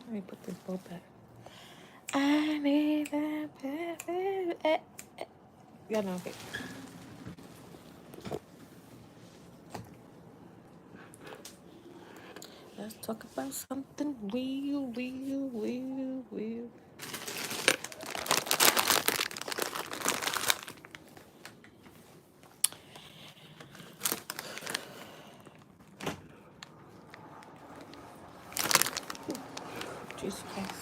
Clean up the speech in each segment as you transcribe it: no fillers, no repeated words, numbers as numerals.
Let me put this bow back. I need that perfect. Y'all know, okay. Let's talk about something real. Jesus Christ.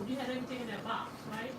You had everything in that box, right?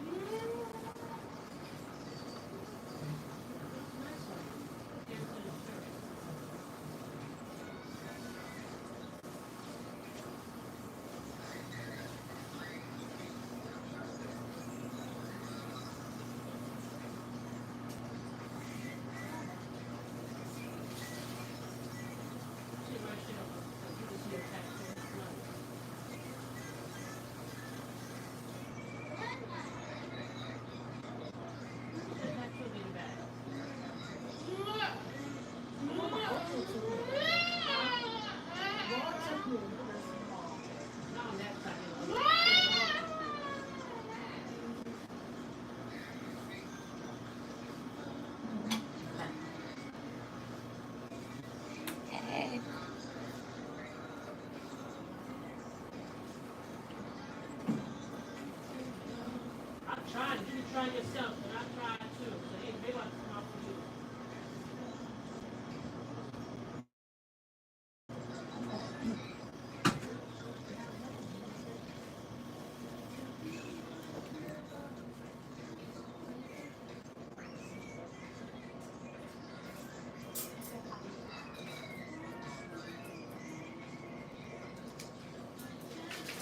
I tried. You can try yourself, but I tried too. So they want to come out for you.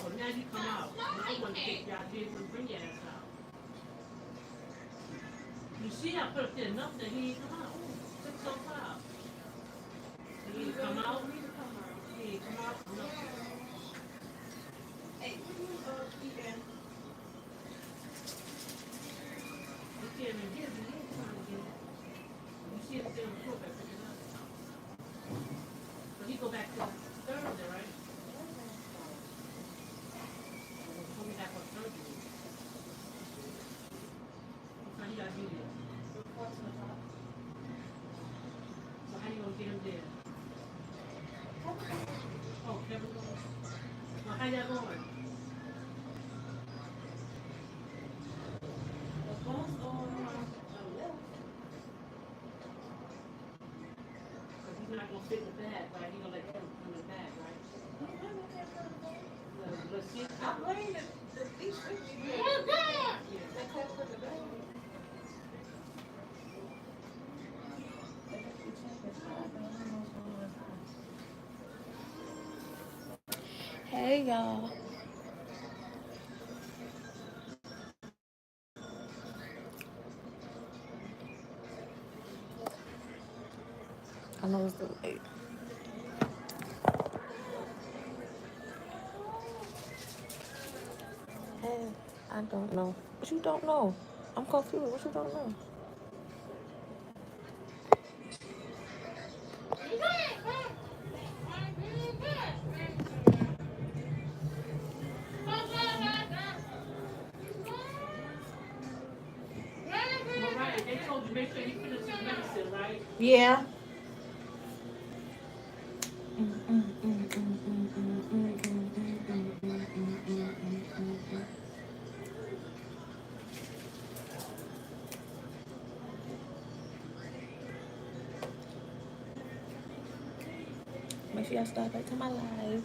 Oh, now you come out. I want to take your idea and bring your ass out. You see, I put up there enough that he ain't come out. 6:05. He ain't come out. He ain't come out. No. Hey, you can't even get it. He ain't trying to get it. You see it still on the floor back there. So he go back to Thursday, right? So we have a surgery. So he got to be there. So how you gonna get him there? Oh, Kevin going. Well, how y'all going? He's not gonna fit the bag, right? He gonna let him come in the bag, right? Let's see. I'm laying the beach with you. Hey, y'all. I know it's too late. Hey, I don't know. What you don't know? I'm confused. What you don't know? Mariah, they told you make sure you finish his medicine, right? Yeah. Make sure y'all start back to my live.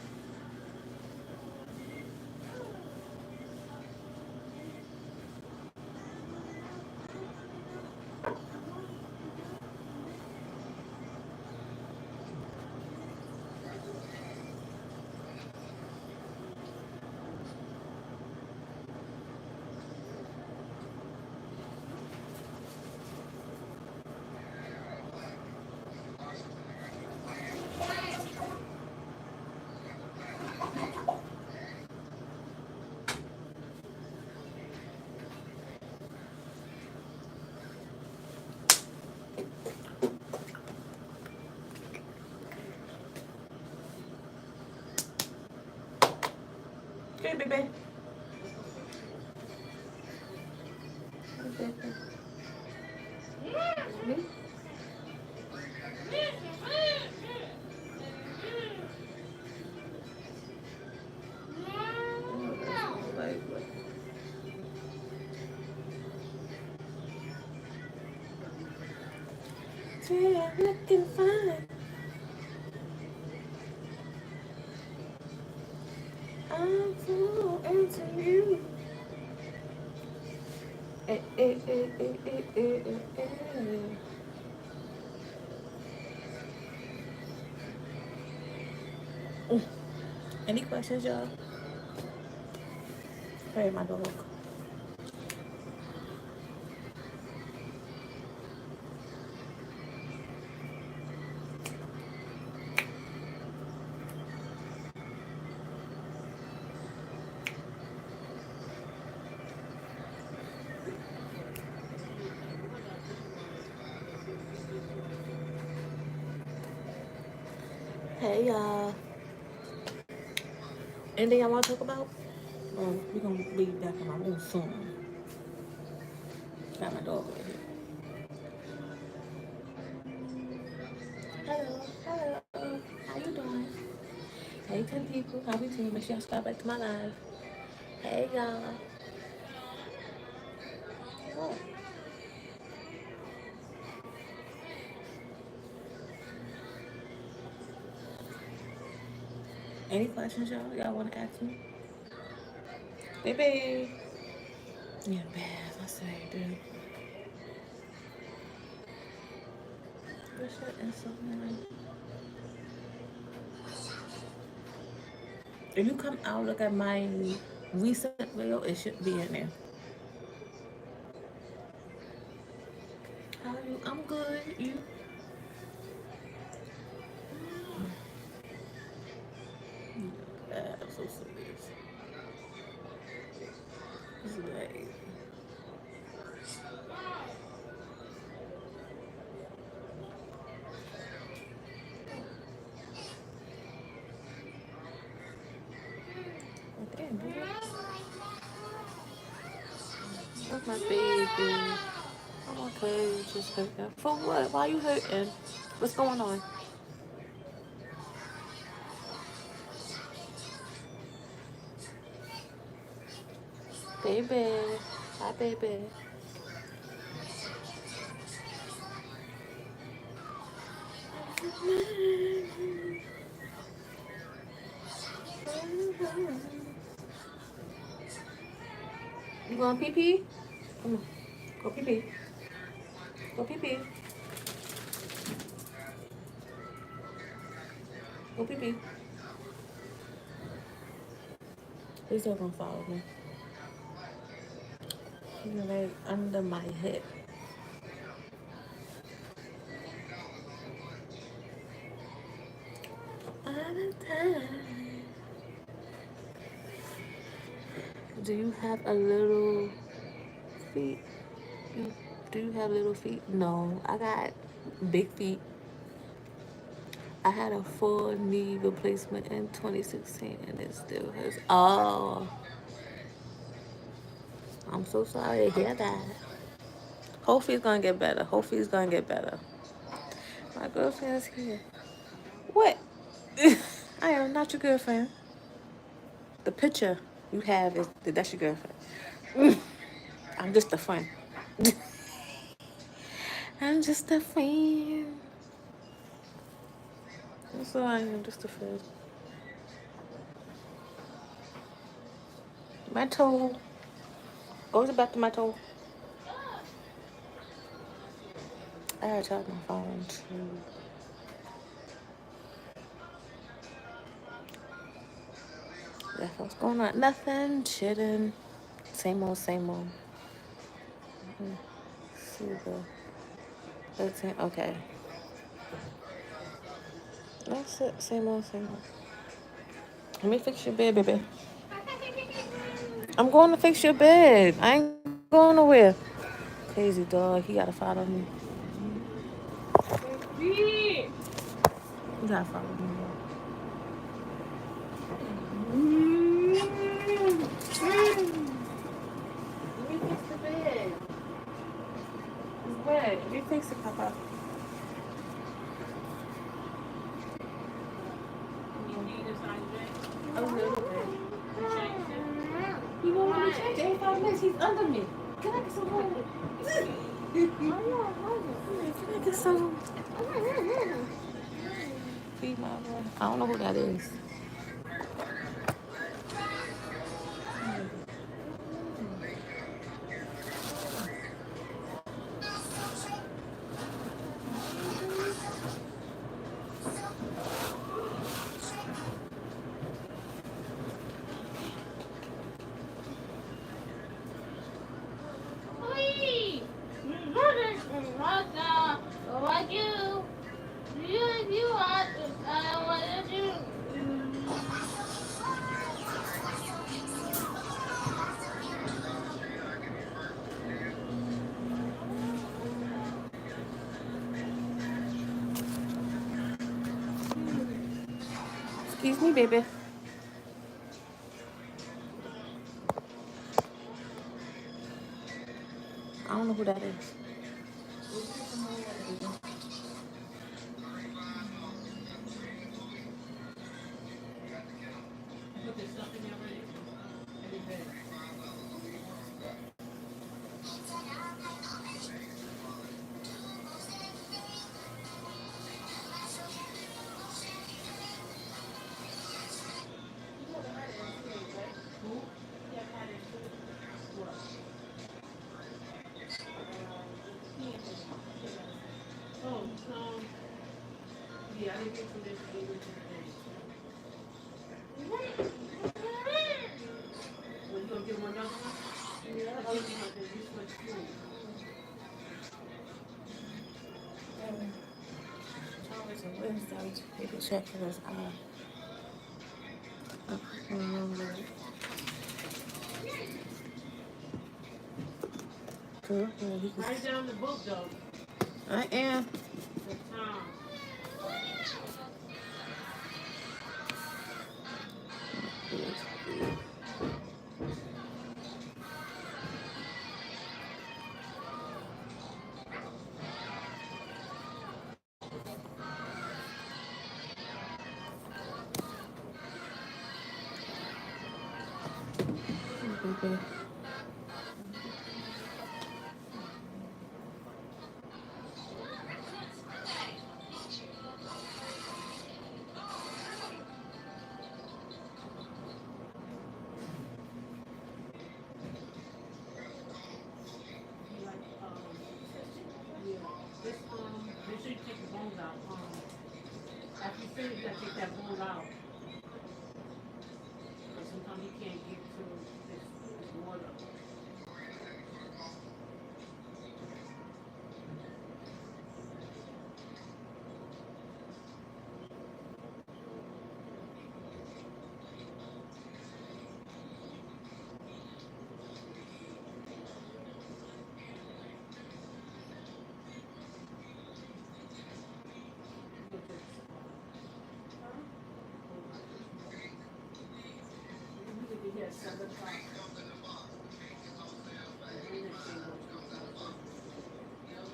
Yeah, looking fine. I'm so into you. Eh, eh, eh, eh, eh, eh, eh, eh. Any questions, y'all? Hey, my dog. Hey, y'all. Anything y'all want to talk about? We're going to be back in my room soon. Got my dog over here. Hello. Hello. How you doing? Hey, 10 people. How we doing? Make sure y'all subscribe back to my live. Hey, y'all. Oh. Any questions, y'all? Y'all want to ask me? Baby. Yeah, bad. I say, dude. What's your Instagram? If you come out, look at my recent video, it should be in there. How are you? I'm good. You? I'm so serious. It's like, oh, damn, baby. That's my baby. I'm okay. Just hurting. For what? Why you hurting? What's going on? Baby. Hi, baby. You going pee pee? Come on. Go pee pee. Go pee pee. Go pee pee. He's still gonna follow me. He's like under my hip. All the time. Do you have a little feet? Do you have little feet? No, I got big feet. I had a full knee replacement in 2016 and it still hurts. Oh, I'm so sorry to hear that. Hopefully it's gonna get better. Hopefully it's gonna get better. My girlfriend's here. What? I am not your girlfriend. The picture you have is that's your girlfriend. I'm just a friend. I'm just a friend. That's all I am, just a friend. My toe. Goes back to my toe. I gotta charge my phone too. That's what's going on. Nothing. Chilling. Same old, same old. Super. 13. Okay. That's it. Same old, same old. Let me fix your bed, baby. I'm going to fix your bed. I ain't going nowhere. Crazy dog. He gotta follow me. He gotta follow me. Let me fix the bed. Where? You fix it, Papa. You need this size bag? A little bit. You changed it? You know what? We checked every 5 minutes. He's under me. Can I get some water? Can I get some? Feed my boy. I don't know who that is. Excuse me, baby. I don't know who that is. Put this stuff in there already. Every bag. Who? What? Oh, yeah, I didn't get to this either today. Well, you gonna give him another one? Yeah. Oh, you gonna do this much food. Always a Wednesday. People checking us out. Cool. Write down the book though. I am. The time. Okay. Yeah. This make sure you take the bones out. After you finish, you gotta take that bone out. Because sometimes you can't get to this water. Here, 7 o'clock.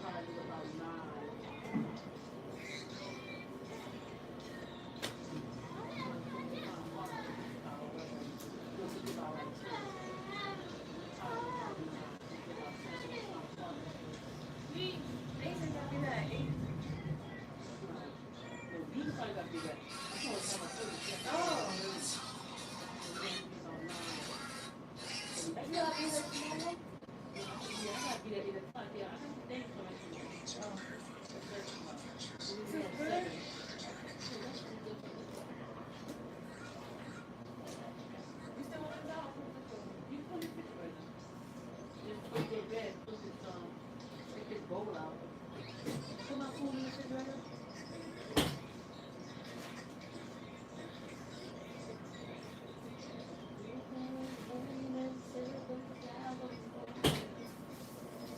Probably about 9.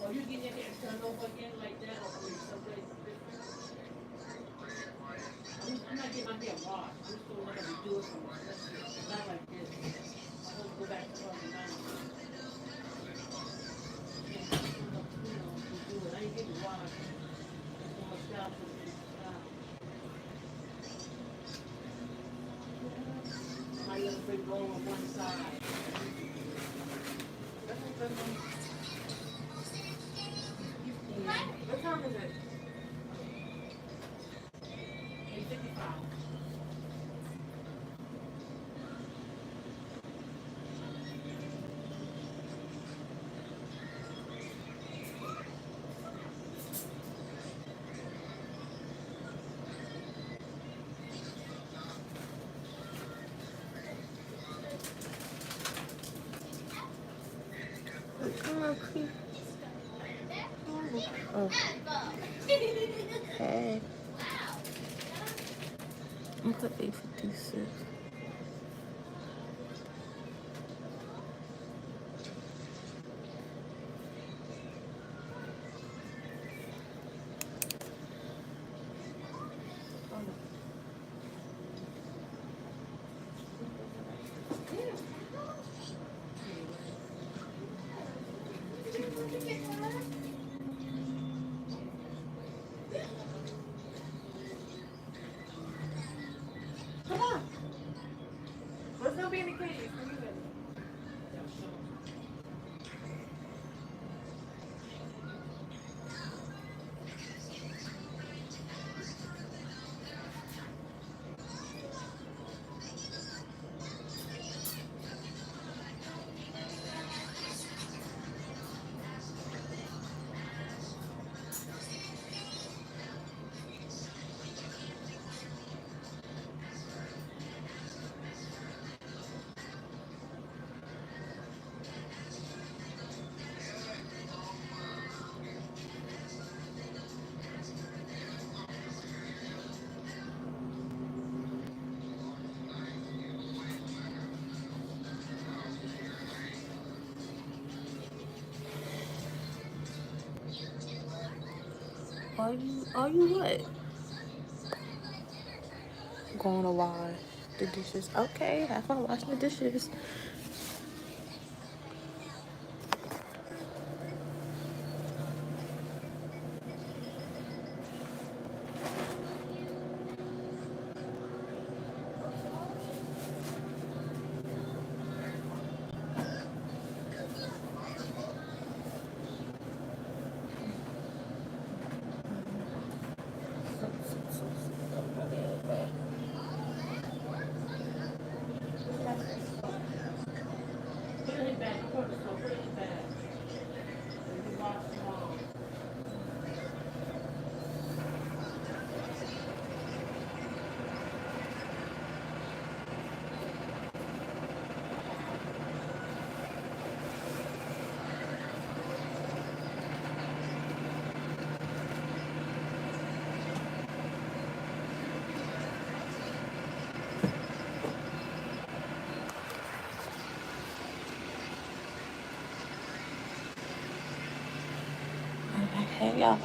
Or you get your hair turned over again like that, or someplace different. I'm not getting my hair washed. I'm just going to do it from not like this. I'm going to go back to the 90s. I ain't getting washed. Come on, please. Oh, hey. I'm put 856. Come on. What's gonna be in the case? Come here. Are you what? Going to wash the dishes. Okay, have fun washing the dishes. Put it in his bag. I'm going to the store. Put it in his bag. And you watch tomorrow. Hey, y'all.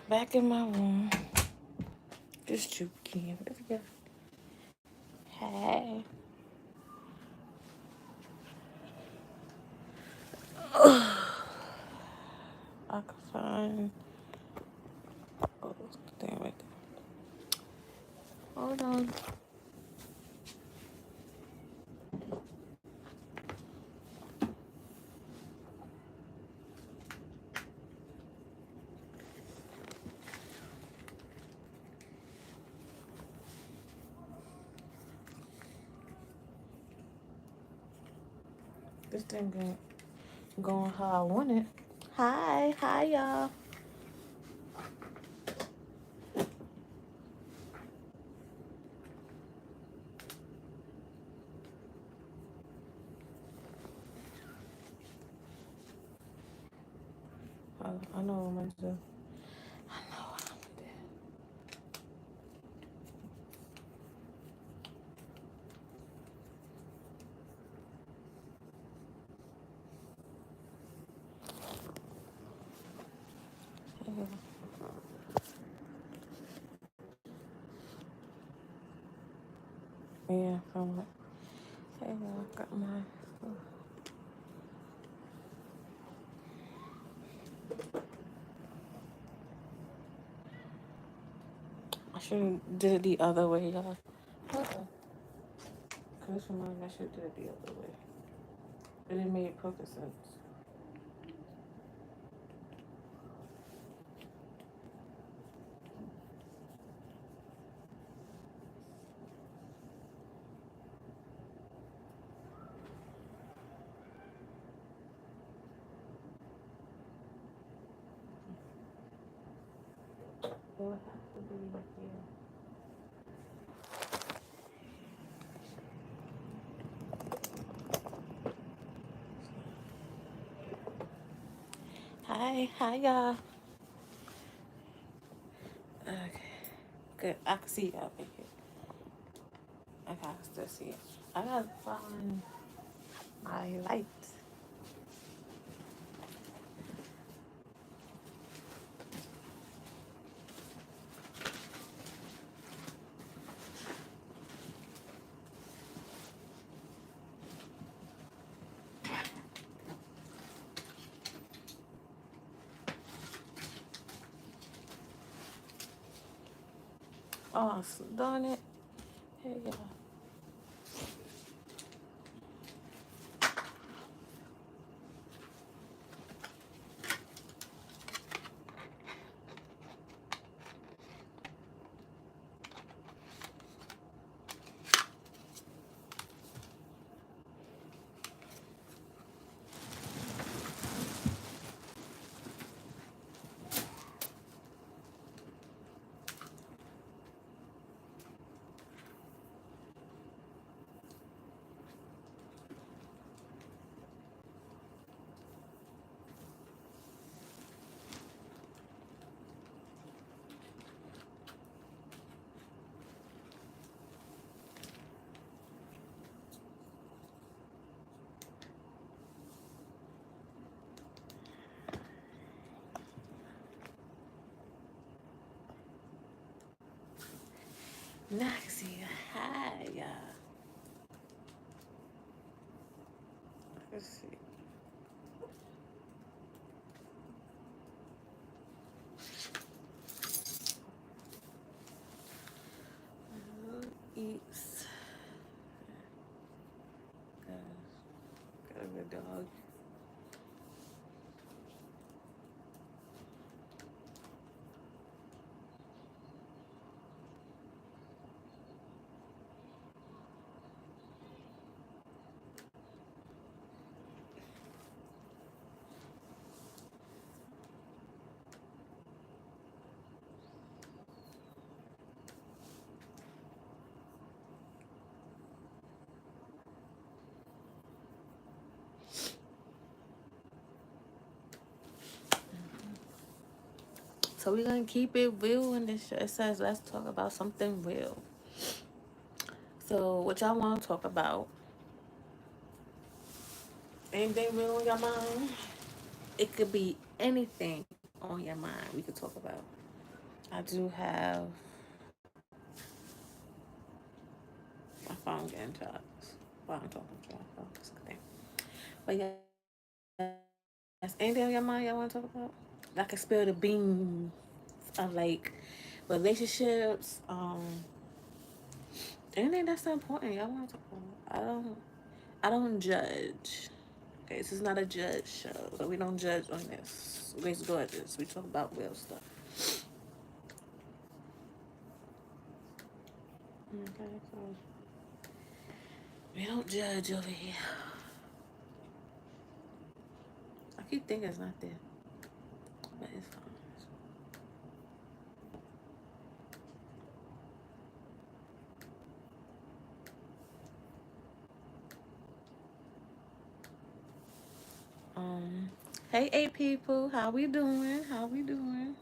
Back in my room. Just joking. Hey. I can find. Oh, damn right there. Hold on. This thing ain't going how I want it. Hi, y'all. I know what I'm gonna do. I know what I'm gonna do. Yeah, from what? Hey, y'all, got my. should have did it the other way, y'all. Chris reminded me I should have did it the other way. But it made perfect sense. It would have to be here. Hi, y'all. Okay, good. I can see y'all right here. Okay, I can still see it. I gotta find my light. Oh, darn it. Here you go. Now I can see you. Hi, y'all. Let's see. Who eats? Got a good dog. So we're gonna keep it real in this show. It says let's talk about something real. So what y'all wanna talk about? Anything real on your mind? It could be anything on your mind we could talk about. I do have my phone getting charged while I'm talking to y'all. So it's okay. But yes, anything on your mind y'all wanna talk about? I can spill the beans of like relationships, anything that's important y'all want to talk about. I don't judge. Okay, this is not a judge show, so we don't judge on this. Grace Gorgeous. We talk about real stuff. Okay, so we don't judge over here. I keep thinking it's not there, but it's fine. Hey, 8 people, how we doing? How we doing?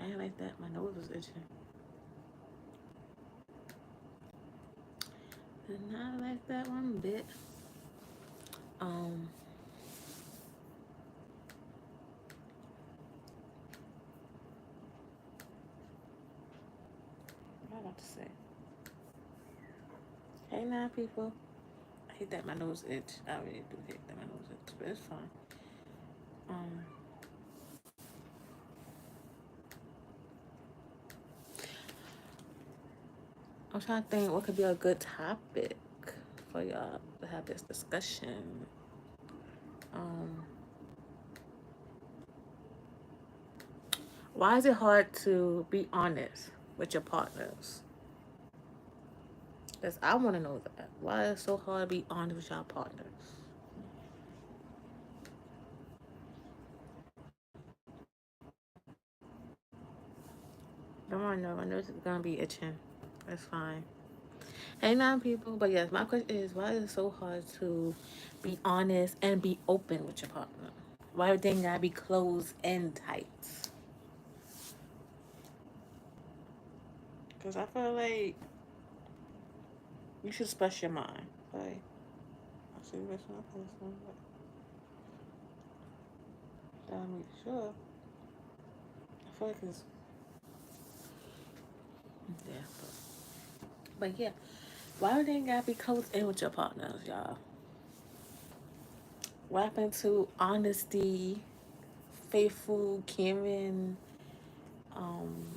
I ain't like that. My nose was itching. Did not like that one bit. Hey now, people. I hate that my nose itch. I really do hate that my nose itch, but it's fine. Um, I'm trying to think what could be a good topic for y'all to have this discussion. Um, why is it hard to be honest with your partners? Because I want to know that. Why is it so hard to be honest with your partners? Come on, no, my nose is gonna be itching. That's fine. Hey, now, people. But yes, my question is, why is it so hard to be honest and be open with your partner? Why everything gotta be closed and tight? Because I feel like you should express your mind. Like, I see this one, but gotta make sure. I feel like it's, yeah. But yeah, why everything gotta be closed in with your partners, y'all? What happened to honesty, faithful, caring, um,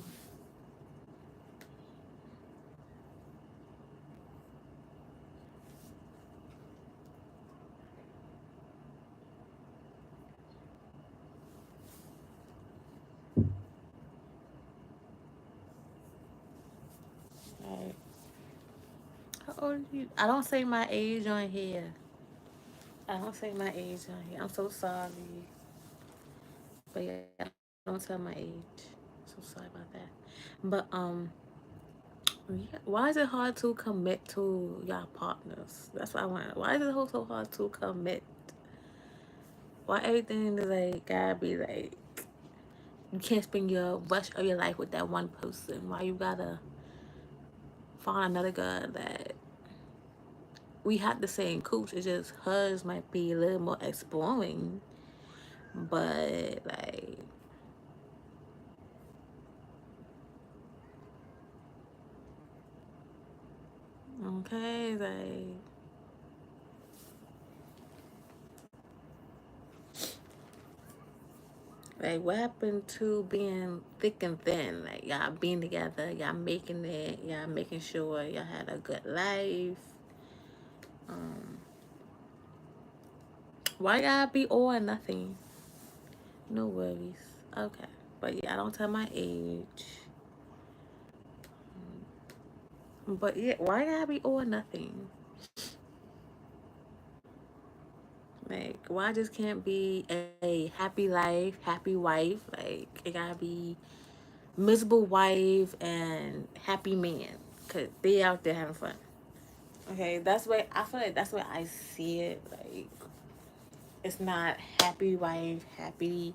like, how old are you? I don't say my age on here. I don't say my age on here. I'm so sorry. But yeah, I don't tell my age. So sorry about that. But yeah, why is it hard to commit to your partners? That's what I want. Why is it so hard to commit? Why everything is like gotta be like you can't spend your rest of your life with that one person? Why you gotta find another girl that we have the same coach? It's just hers might be a little more exploring, but like okay, like what happened to being thick and thin? Like y'all being together, y'all making it, y'all making sure y'all had a good life. Um, why y'all be all or nothing? No worries. Okay, but yeah, I don't tell my age. But yeah, why y'all be all or nothing? Like why just can't be a happy life, happy wife? Like it gotta be miserable wife and happy man. Cause they out there having fun. Okay, that's why I feel like that's why I see it. Like it's not happy life, happy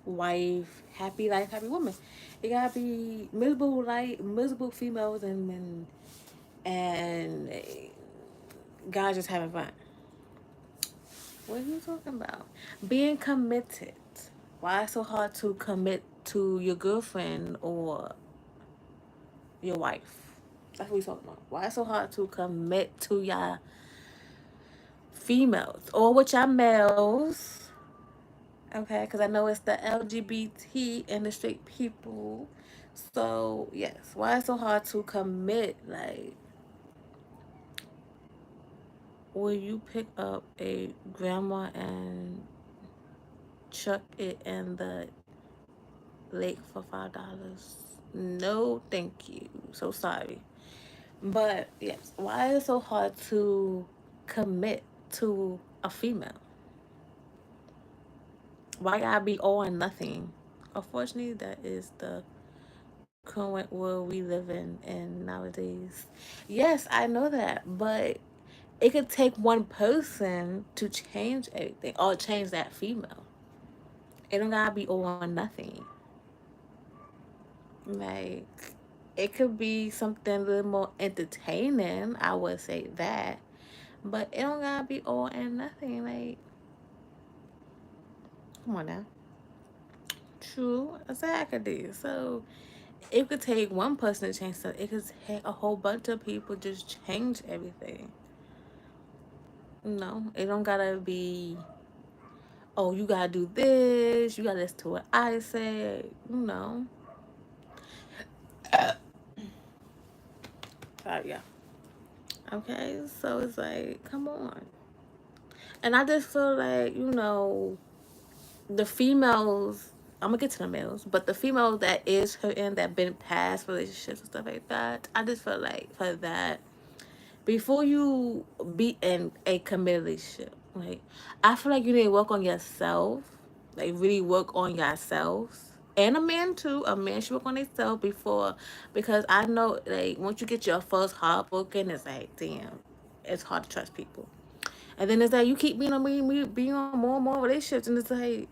woman. It gotta be miserable life, miserable females and men, and guys just having fun. What are you talking about? Being committed. Why it's so hard to commit to your girlfriend or your wife? That's what we talking about. Why it's so hard to commit to your females or with your males? Okay, because I know it's the LGBT and the straight people. So yes, why it's so hard to commit? Like, will you pick up a grandma and chuck it in the lake for $5? No, thank you. So sorry, but yes, why is it so hard to commit to a female? Why gotta be all or nothing? Unfortunately, that is the current world we live in nowadays. Yes, I know that, but it could take one person to change everything or change that female. It don't gotta be all or nothing. Like it could be something a little more entertaining, I would say that. But it don't gotta be all and nothing. Like, come on now. True, exactly. So it could take one person to change something. It could take a whole bunch of people just change everything. No, it don't gotta be, oh, you gotta do this, you gotta listen to what I say. No. Yeah. Okay, so it's like, come on. And I just feel like, the females, I'm gonna get to the males, but the females that is hurting, that been past relationships and stuff like that, I just feel like for that, before you be in a committed relationship, like, I feel like you need to work on yourself, like really work on yourself. And a man too. A man should work on himself before, because I know, like, once you get your first heart broken, it's like, damn, it's hard to trust people. And then it's like you keep being on more and more relationships, and it's like,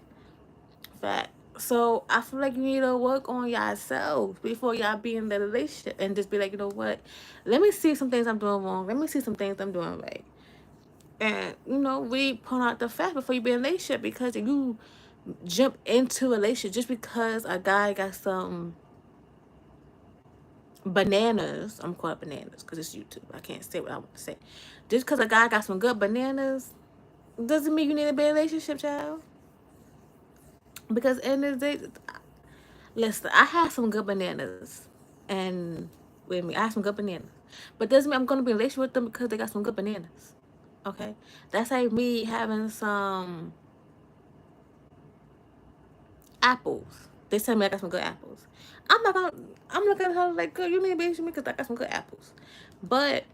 fact. So I feel like you need to work on yourself before y'all be in the relationship, and just be like, you know what? Let me see some things I'm doing wrong. Let me see some things I'm doing right. And we point out the fact before you be in a relationship, because if you jump into a relationship just because a guy got some bananas, I'm calling it bananas because it's YouTube. I can't say what I want to say. Just because a guy got some good bananas doesn't mean you need to be in a relationship, child. Because in the day, listen, I had some good bananas, and with me, I had some good bananas, but doesn't mean I'm gonna be in a relationship with them because they got some good bananas. Okay, that's like me having some apples. They tell me I got some good apples. I'm not gonna. I'm looking at her like, girl, you need to be with me because I got some good apples. But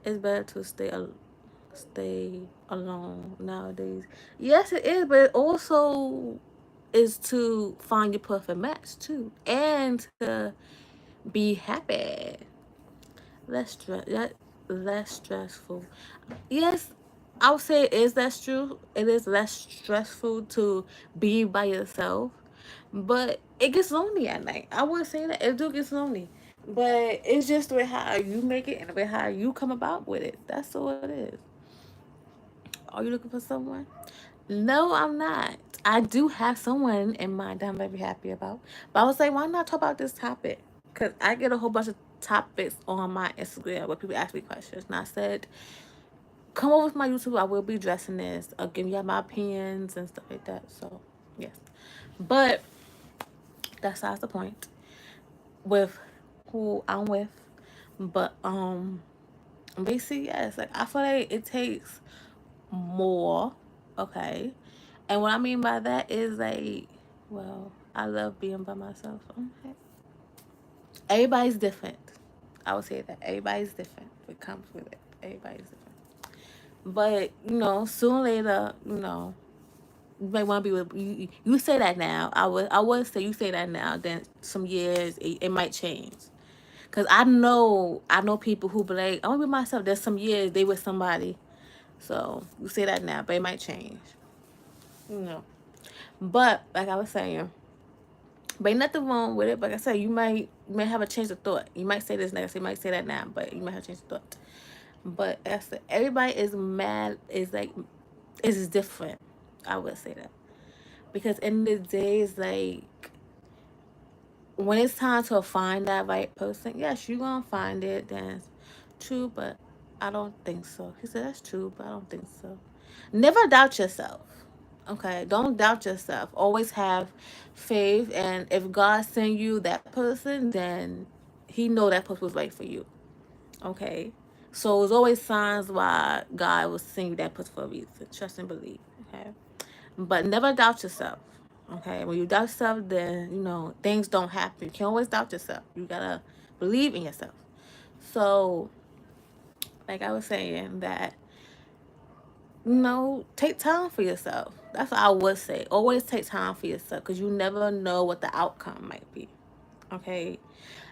it's better to stay alone nowadays. Yes, it is, but it also is to find your perfect match too, and to be happy. Less stress. Less stressful. Yes, I would say it is less true. It is less stressful to be by yourself, but it gets lonely at night. I would say that it do get lonely, but it's just the way how you make it and the way how you come about with it. That's all it is. Are you looking for someone? No, I'm not. I do have someone in mind that I'm very happy about. But I was like, why not talk about this topic? Because I get a whole bunch of topics on my Instagram where people ask me questions. And I said, come over to my YouTube. I will be addressing this. I'll give you my opinions and stuff like that. So, yes. But that's not the point with who I'm with. But, basically, yes. Like, I feel like it takes more. Okay. And what I mean by that is like, well, I love being by myself. Okay. Everybody's different. I would say that everybody's different. It comes with it. Everybody's different. But sooner or later, you might want to be with you. You say that now. I would say you say that now. Then some years it might change. Cause I know people who be like, I want to be myself. There's some years they with somebody. So you say that now, but it might change. You know. But like I was saying, but ain't nothing wrong with it. But like I said, you may have a change of thought. You might say this next, you might say that now, but you might have a change of thought. But like I said, everybody is mad. Is like is different. I would say that because in the day, it's like when it's time to find that right person. Yes, you gonna find it. That's true, but I don't think so. He said that's true, but I don't think so. Never doubt yourself. Okay, don't doubt yourself. Always have faith, and if God send you that person, then He know that person was right for you. Okay, so there's always signs why God will send you that person for a reason. Trust and believe. Okay, but never doubt yourself. Okay, when you doubt yourself, then things don't happen. You can't always doubt yourself. You gotta believe in yourself. So, like I was saying, that take time for yourself. That's what I would say. Always take time for yourself because you never know what the outcome might be. Okay,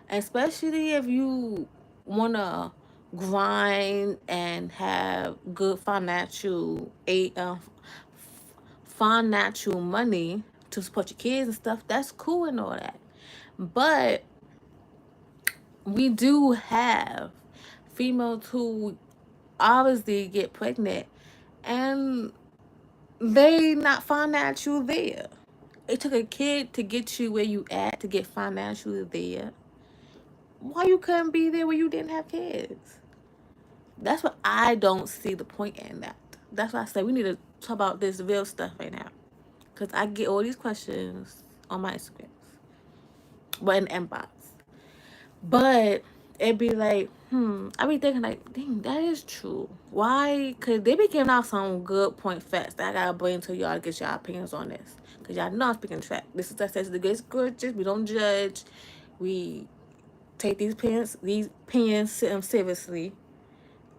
especially if you wanna grind and have good financial money to support your kids and stuff. That's cool and all that, but we do have females who obviously get pregnant and they not financial there. it took a kid to get you where you at, to get financially there. Why you couldn't be there when you didn't have kids? That's what I don't see the point in that. That's why I say we need to talk about this real stuff right now. Because I get all these questions on my Instagram, but in the inbox. But it'd be like, I be thinking like, dang, that is true. Why? Because they be giving out some good point facts that I got to bring to y'all to get y'all opinions on this. Because y'all know I'm speaking fact. This is that says the Gracegorgeous. We don't judge. We take these opinions seriously.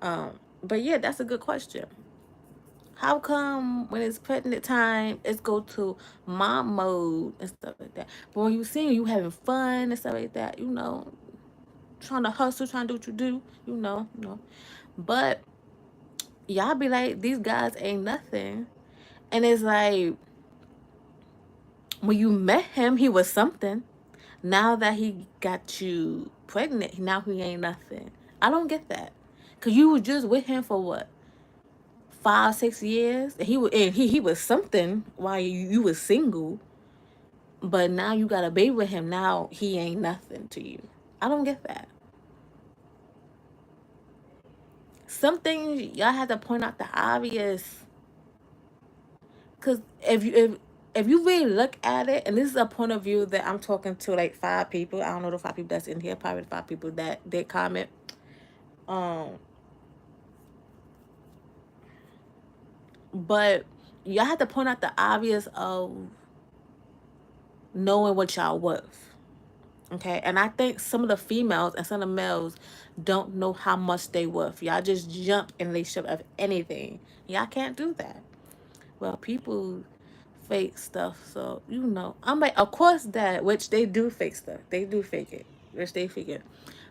But yeah, that's a good question. How come when it's pregnant time, it's go to mom mode and stuff like that? But when you sing, you having fun and stuff like that, trying to hustle, trying to do what you do, But y'all be like, these guys ain't nothing. And it's like, when you met him, he was something. Now that he got you pregnant, now he ain't nothing. I don't get that. Cause you were just with him for what? 5, 6 years, and he was something while you was single, but now you got a baby with him. Now he ain't nothing to you. I don't get that. Some things y'all have to point out the obvious, cause if you really look at it, and this is a point of view that I'm talking to like 5 people. I don't know the 5 people that's in here. Probably the 5 people that did comment. But y'all have to point out the obvious of knowing what y'all worth. Okay, and I think some of the females and some of the males don't know how much they worth. Y'all just jump in relationship of anything. Y'all can't do that. Well, people fake stuff, so I'm like, of course that, which they do fake stuff. They do fake it, which they figure.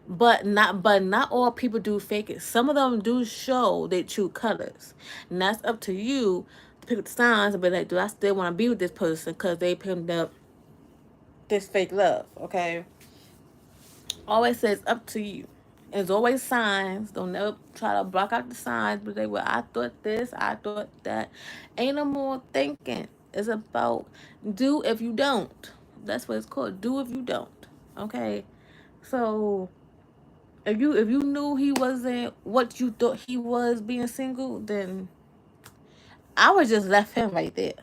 But not all people do fake it. Some of them do show their true colors, and that's up to you to pick up the signs and be like, do I still want to be with this person because they picked up this fake love? Okay. Always says up to you. There's always signs. Don't never try to block out the signs. But they well, I thought this, I thought that. Ain't no more thinking. It's about do if you don't. That's what it's called. Do if you don't. Okay. So if you knew he wasn't what you thought he was being single, then I would just left him right there.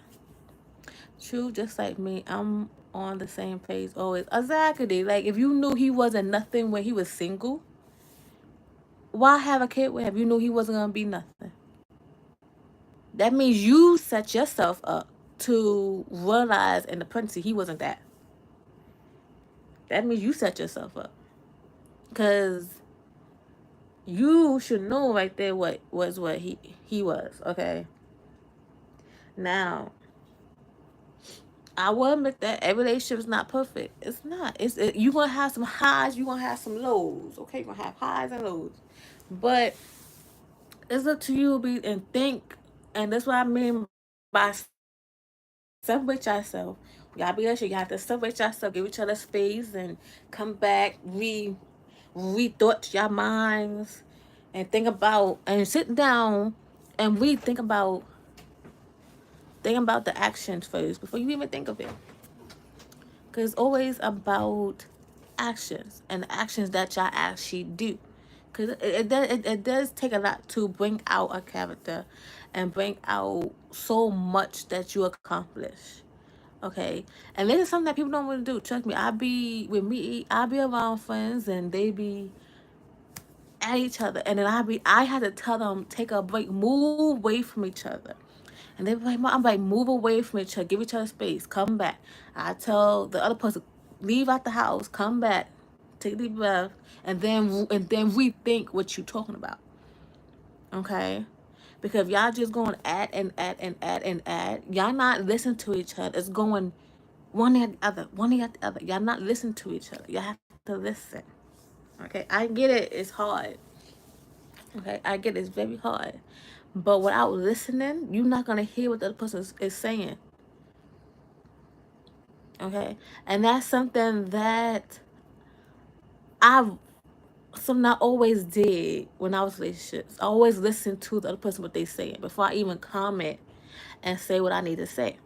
True, just like me. I'm on the same page always. Exactly. Like if you knew he wasn't nothing when he was single, why have a kid with him? You knew he wasn't gonna be nothing. That means you set yourself up to realize in the pregnancy he wasn't that. That means you set yourself up, cause you should know right there what he was. Okay. Now, I will admit that every relationship is not perfect. It's not. You gonna have some highs. You gonna have some lows. Okay, you gonna have highs and lows, but it's up to you to be and think. And that's what I mean by separate yourself. Y'all be honest, you have to separate yourself, give each other space, and come back, rethought your minds, and think about and sit down and think about the actions first before you even think of it. Cause it's always about actions and the actions that y'all actually do. Cause it does take a lot to bring out a character and bring out so much that you accomplish. Okay, and this is something that people don't really do. Trust me, I be around friends and they be at each other, and then I had to tell them take a break, move away from each other, and they be like, I'm like, move away from each other, give each other space, come back. I tell the other person, leave out the house, come back, take a deep breath, and then rethink what you're talking about. Okay. Because if y'all just going add, y'all not listening to each other. It's going one after the other, one after the other. Y'all not listening to each other. Y'all have to listen. Okay, I get it. It's hard. Okay, I get it. It's very hard. But without listening, you're not gonna hear what the other person is saying. Okay, and that's something that I always did when I was in relationships. I always listened to the other person what they saying before I even comment and say what I need to say.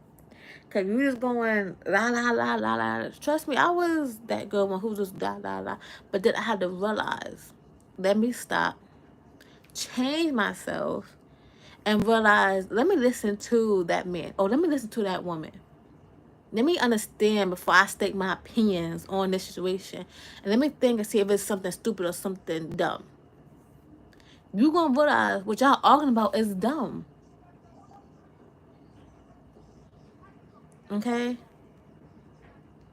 Cause you just going la la la la la. Trust me, I was that girl one who just la la la. But then I had to realize, let me stop, change myself, and realize, let me listen to that man. Or let me listen to that woman. Let me understand before I state my opinions on this situation. And let me think and see if it's something stupid or something dumb. You gonna realize what y'all arguing about is dumb. Okay?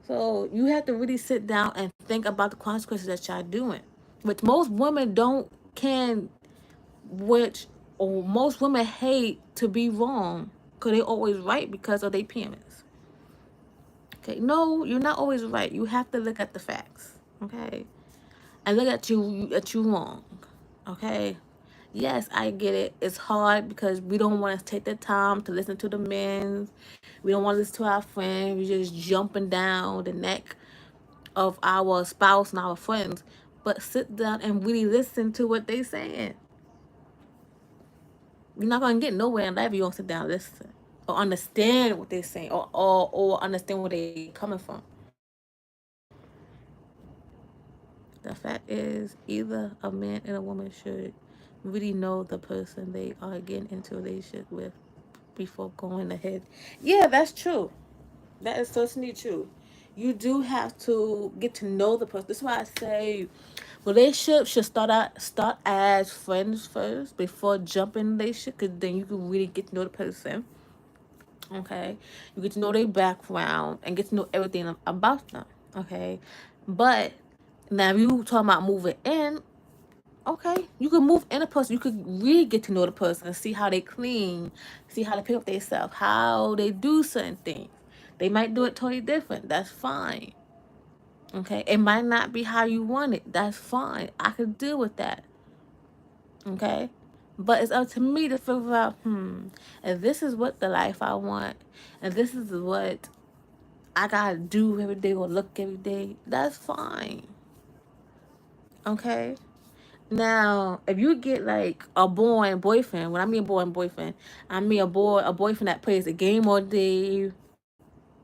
So you have to really sit down and think about the consequences that y'all doing. Which most women don't can or most women hate to be wrong because they always right because of their parents. Okay, no, you're not always right. You have to look at the facts. Okay, and look at you wrong. Okay, yes, I get it. It's hard because we don't want to take the time to listen to the men. We don't want to listen to our friends. We're just jumping down the neck of our spouse and our friends. But sit down and really listen to what they saying. You're not gonna get nowhere in life if you don't sit down and listen or understand what they're saying or understand where they're coming from. The fact is, either a man and a woman should really know the person they are getting into a relationship with before going ahead. Yeah, that's true. That is certainly true. You do have to get to know the person. That's why I say relationships should start as friends first before jumping in relationship, because then you can really get to know the person. Okay, you get to know their background and get to know everything about them. Okay, but now if you talking about moving in, okay, you can move in a person. You could really get to know the person and see how they clean, see how they pick up themselves, how they do certain things. They might do it totally different. That's fine. Okay, it might not be how you want it. That's fine. I could deal with that. Okay, but it's up to me to figure out, and this is what the life I want, and this is what I gotta do every day or look every day. That's fine. Okay. Now, if you get like a boyfriend, when I mean boyfriend, I mean a boyfriend that plays a game all day.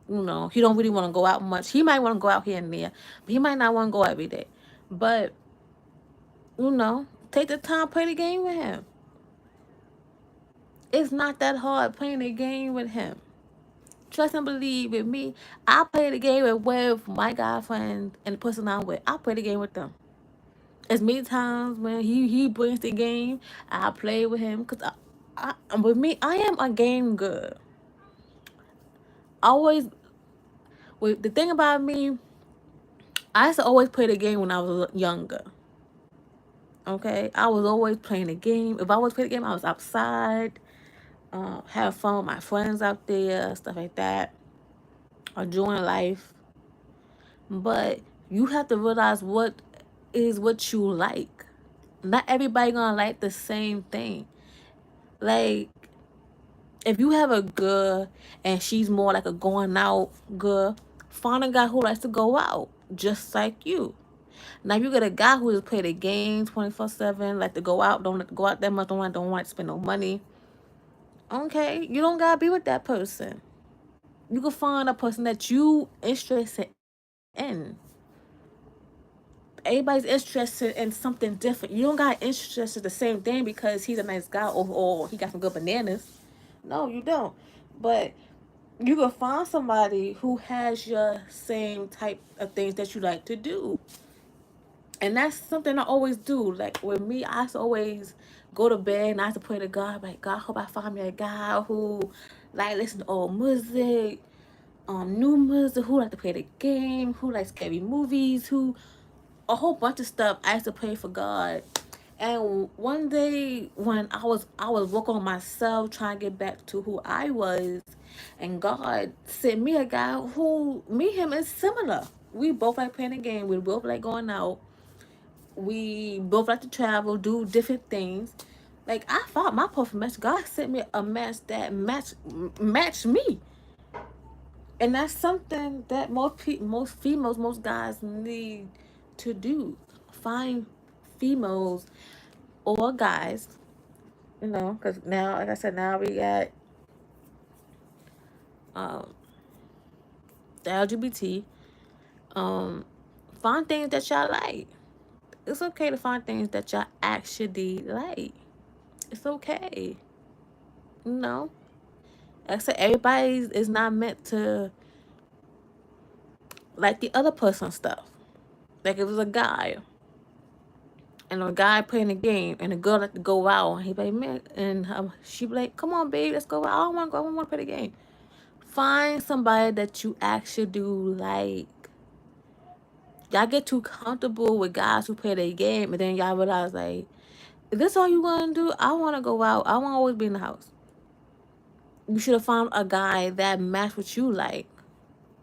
You know, he don't really want to go out much. He might want to go out here and there, but he might not want to go every day. But take the time, play the game with him. It's not that hard playing the game with him. Trust and believe with me. I play the game with my guy friends and the person I'm with. I play the game with them. As many times when he brings the game, I play with him because with me, I am a game girl. Always, the thing about me, I used to always play the game when I was younger. Okay, I was always playing the game. If I was playing the game, I was outside, having fun with my friends out there, stuff like that, enjoying life. But you have to realize what is what you like. Not everybody gonna like the same thing. Like, if you have a girl and she's more like a going out girl, find a guy who likes to go out just like you. Now you get a guy who just play the game 24/7, like to go out, don't like to go out that much, don't want to spend no money. Okay, you don't gotta be with that person. You can find a person that you interested in. Everybody's interested in something different. You don't got interested in the same thing because he's a nice guy or he got some good bananas. No, you don't. But you can find somebody who has your same type of things that you like to do. And that's something I always do. Like with me, I used to always go to bed and I used to pray to God, like, God, I hope I find me a guy who like listen to old music, new music, who like to play the game, who likes scary movies, who a whole bunch of stuff. I used to pray for God. And one day when I was working on myself, trying to get back to who I was, and God sent me a guy who me and him is similar. We both like playing the game. We both like going out. We both like to travel, do different things. Like I found my perfect match. God sent me a match that matched me, and that's something that most females, most guys need to do. Find females or guys, because now, like I said, now we got the LGBT, find things that y'all like. It's okay to find things that y'all actually like. It's okay. You know? Like I said, everybody is not meant to like the other person's stuff. Like if it was a guy and a guy playing a game and a girl like to go out and he be like, man, and she be like, come on, babe, let's go out. I don't want to go. I don't want to play the game. Find somebody that you actually do like. Y'all get too comfortable with guys who play their game and then y'all realize like, is this all you want to do? I want to go out. I want to always be in the house. You should have found a guy that matched what you like.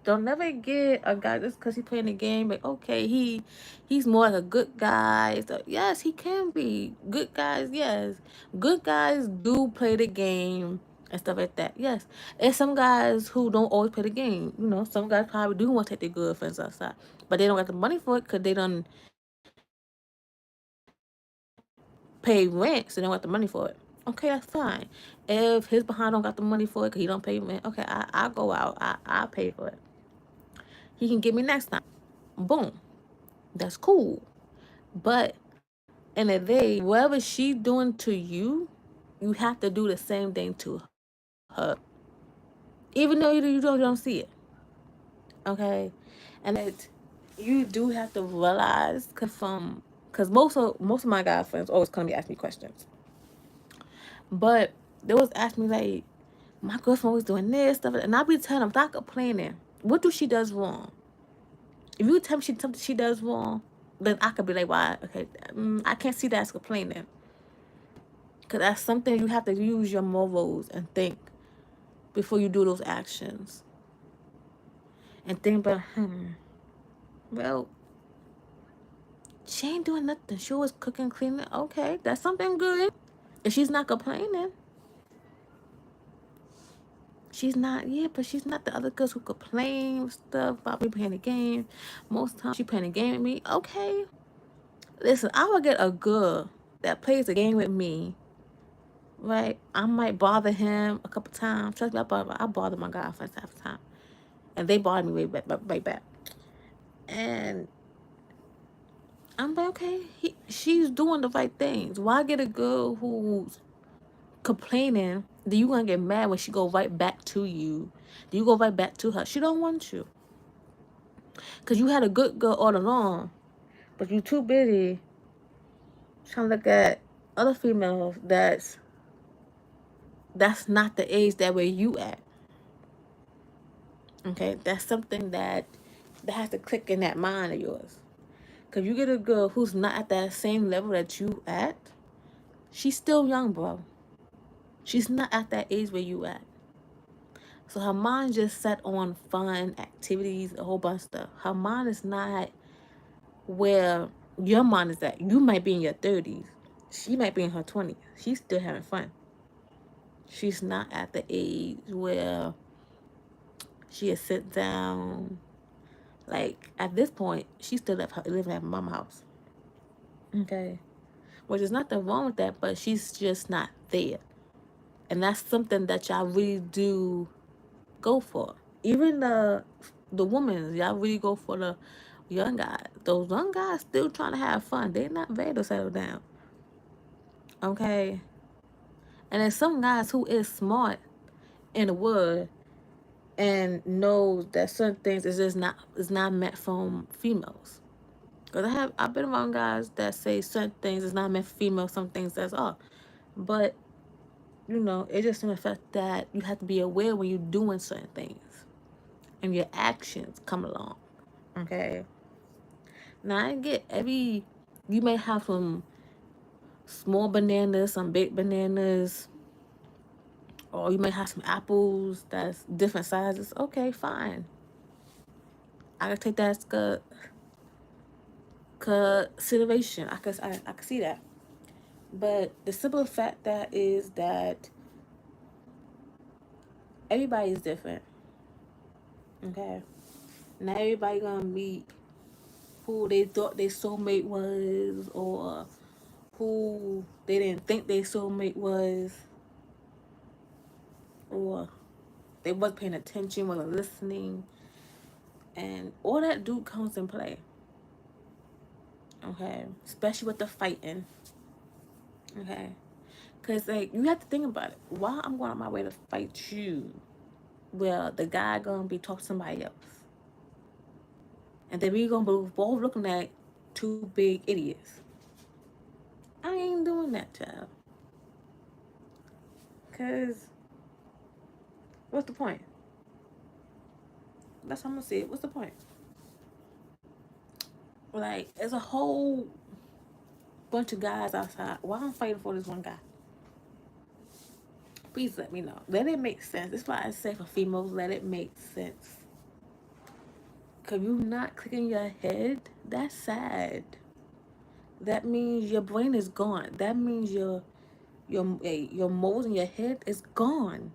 Don't never get a guy just because he playing the game. Like, okay, he's more like a good guy. So yes, he can be good guys. Yes, good guys do play the game and stuff like that. Yes, and some guys who don't always play the game. You know, some guys probably do want to take their girlfriends outside, but they don't got the money for it because they don't pay rent, so they don't got the money for it. Okay, that's fine. If his behind don't got the money for it because he don't pay rent, okay, I'll go out. I'll pay for it. He can get me next time. Boom. That's cool. But in the day, whatever she's doing to you, you have to do the same thing to her. Even though you don't see it. Okay? And that you do have to realize because most of my guy friends always come to ask me questions. But they always ask me like, my girlfriend always doing this stuff, and I be telling them, stop complaining. What do she does wrong? If you tell me something she does wrong, then I could be like, why? Okay, I can't see that as complaining. Because that's something you have to use your morals and think before you do those actions. And think about, well, she ain't doing nothing. She was cooking, cleaning. Okay, that's something good. If she's not complaining, she's not, yeah, but she's not the other girls who complain stuff about me playing the game. Most times she playing the game with me. Okay. Listen, I will get a girl that plays the game with me, right? I might bother him a couple times. Trust me, I bother my guy friends half the time. And they bother me right back. And I'm like, okay, she's doing the right things. Why get a girl who's complaining? Then you gonna get mad when she go right back to you? Do you go right back to her? She don't want you. Cause you had a good girl all along, but you too busy trying to look at other females that's not the age that where you at. Okay, that's something that has to click in that mind of yours. Cause you get a girl who's not at that same level that you at, she's still young, bro. She's not at that age where you at. So her mind just set on fun activities, a whole bunch of stuff. Her mind is not where your mind is at. You might be in your 30s. She might be in her 20s. She's still having fun. She's not at the age where she'll sit down. Like, at this point, she still living at her mama's house. Okay? Which is nothing wrong with that, but she's just not there. And that's something that y'all really do go for. Even the women, y'all really go for the young guys. Those young guys still trying to have fun. They're not ready to settle down. Okay? And there's some guys who is smart in the wood and knows that certain things is not meant for females. Because I've been around guys that say certain things is not meant for females, some things that's all. But, you know, it just in the fact that you have to be aware when you're doing certain things. And your actions come along. Okay? Now I get you may have some small bananas, some big bananas, or you may have some apples that's different sizes. Okay, fine. I can take that as consideration. I could see that. But the simple fact that is that everybody is different. Okay? Not everybody gonna meet who they thought their soulmate was, or who they didn't think their soulmate was, or they wasn't paying attention, wasn't listening. And all that do comes in play. Okay? Especially with the fighting. Okay? Because, like, you have to think about it. Why I'm going on my way to fight you? Well, the guy gonna be talking to somebody else. And then we gonna be both looking at two big idiots. I ain't doing that, child. Because, what's the point? That's how I'm gonna say it. What's the point? Like, there's a whole bunch of guys outside. Why I'm fighting for this one guy? Please let me know. Let it make sense. That's why I say for females, let it make sense. Cause you not clicking your head, that's sad. That means your brain is gone. That means your moles in your head is gone.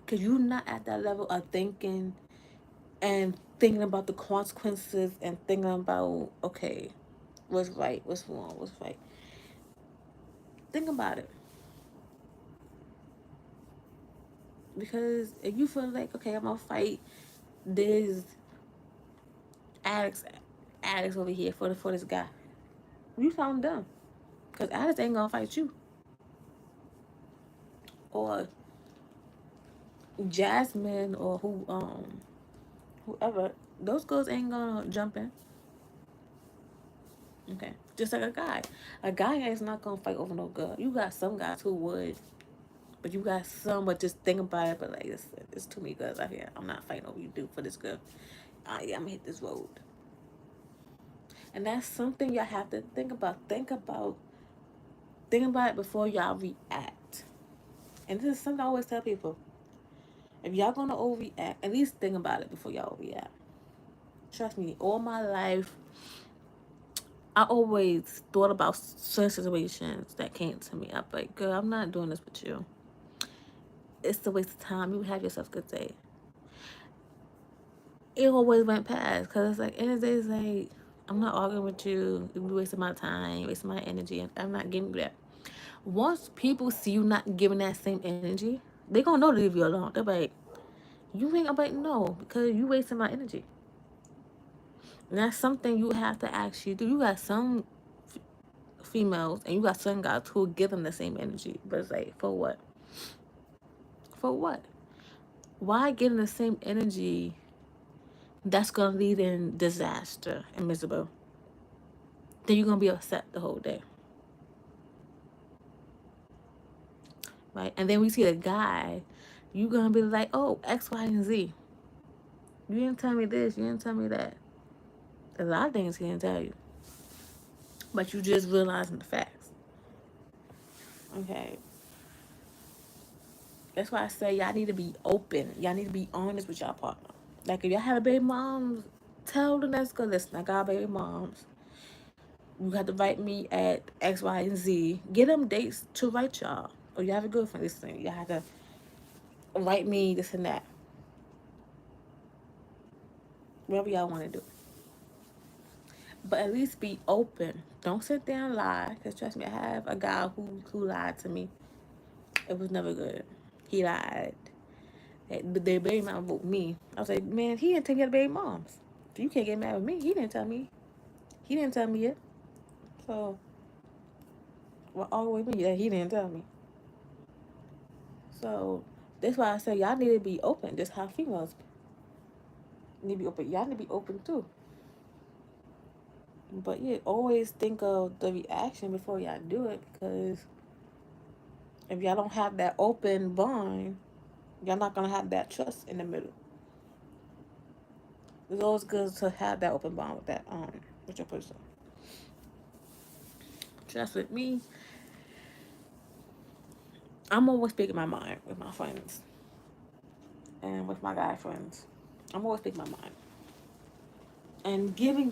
Cause you're not at that level of thinking and thinking about the consequences and thinking about, okay, what's right, what's wrong, what's right. Think about it. Because if you feel like, okay, I'm gonna fight this addicts over here for this guy, you sound dumb. Cause addicts ain't gonna fight you. Or Jasmine or whoever, those girls ain't gonna jump in. Okay. Just like a guy. A guy is not gonna fight over no girl. You got some guys who would, but you got some but just think about it, but like it's too many girls out here. I'm not fighting over you dude for this girl. Yeah, I'm gonna hit this road. And that's something y'all have to think about. Think about it before y'all react. And this is something I always tell people. If y'all gonna overreact, at least think about it before y'all overreact. Trust me, all my life, I always thought about certain situations that came to me. I'm like, girl, I'm not doing this with you. It's a waste of time. You have yourself a good day. It always went past because it's like, end of the day, it's like, I'm not arguing with you. You're wasting my time, wasting my energy, and I'm not giving you that. Once people see you not giving that same energy, they gonna know to leave you alone. They're like, you ain't. I'm like, no, because you wasting my energy. And that's something you have to actually do. You got some females and you got some guys who will give them the same energy, but it's like, for what? For what? Why getting the same energy that's gonna lead in disaster and miserable? Then you're gonna be upset the whole day. Right? And then we see the guy, you're gonna be like, oh, X, Y, and Z. You didn't tell me this, you didn't tell me that. A lot of things he didn't tell you. But you just realizing the facts. Okay. That's why I say y'all need to be open. Y'all need to be honest with y'all partner. Like if y'all have a baby moms, tell the next girl, listen, I got baby moms. You have to write me at X, Y, and Z. Get them dates to write y'all. Or you have a girlfriend, listen, you have to write me this and that. Whatever y'all want to do. But at least be open. Don't sit there and lie. Because trust me, I have a guy who lied to me. It was never good. He lied. Their baby mom wrote me. I was like, man, he didn't take care of baby moms. You can't get mad with me. He didn't tell me. He didn't tell me it. So, well, all the way me, yeah, he didn't tell me. So, that's why I say y'all need to be open. Just how females need to be open. Y'all need to be open too. But yeah, always think of the reaction before y'all do it, because if y'all don't have that open bond, y'all not gonna have that trust in the middle. It's always good to have that open bond with your person. Trust with me, I'm always speaking my mind with my friends and with my guy friends. I'm always speaking my mind and giving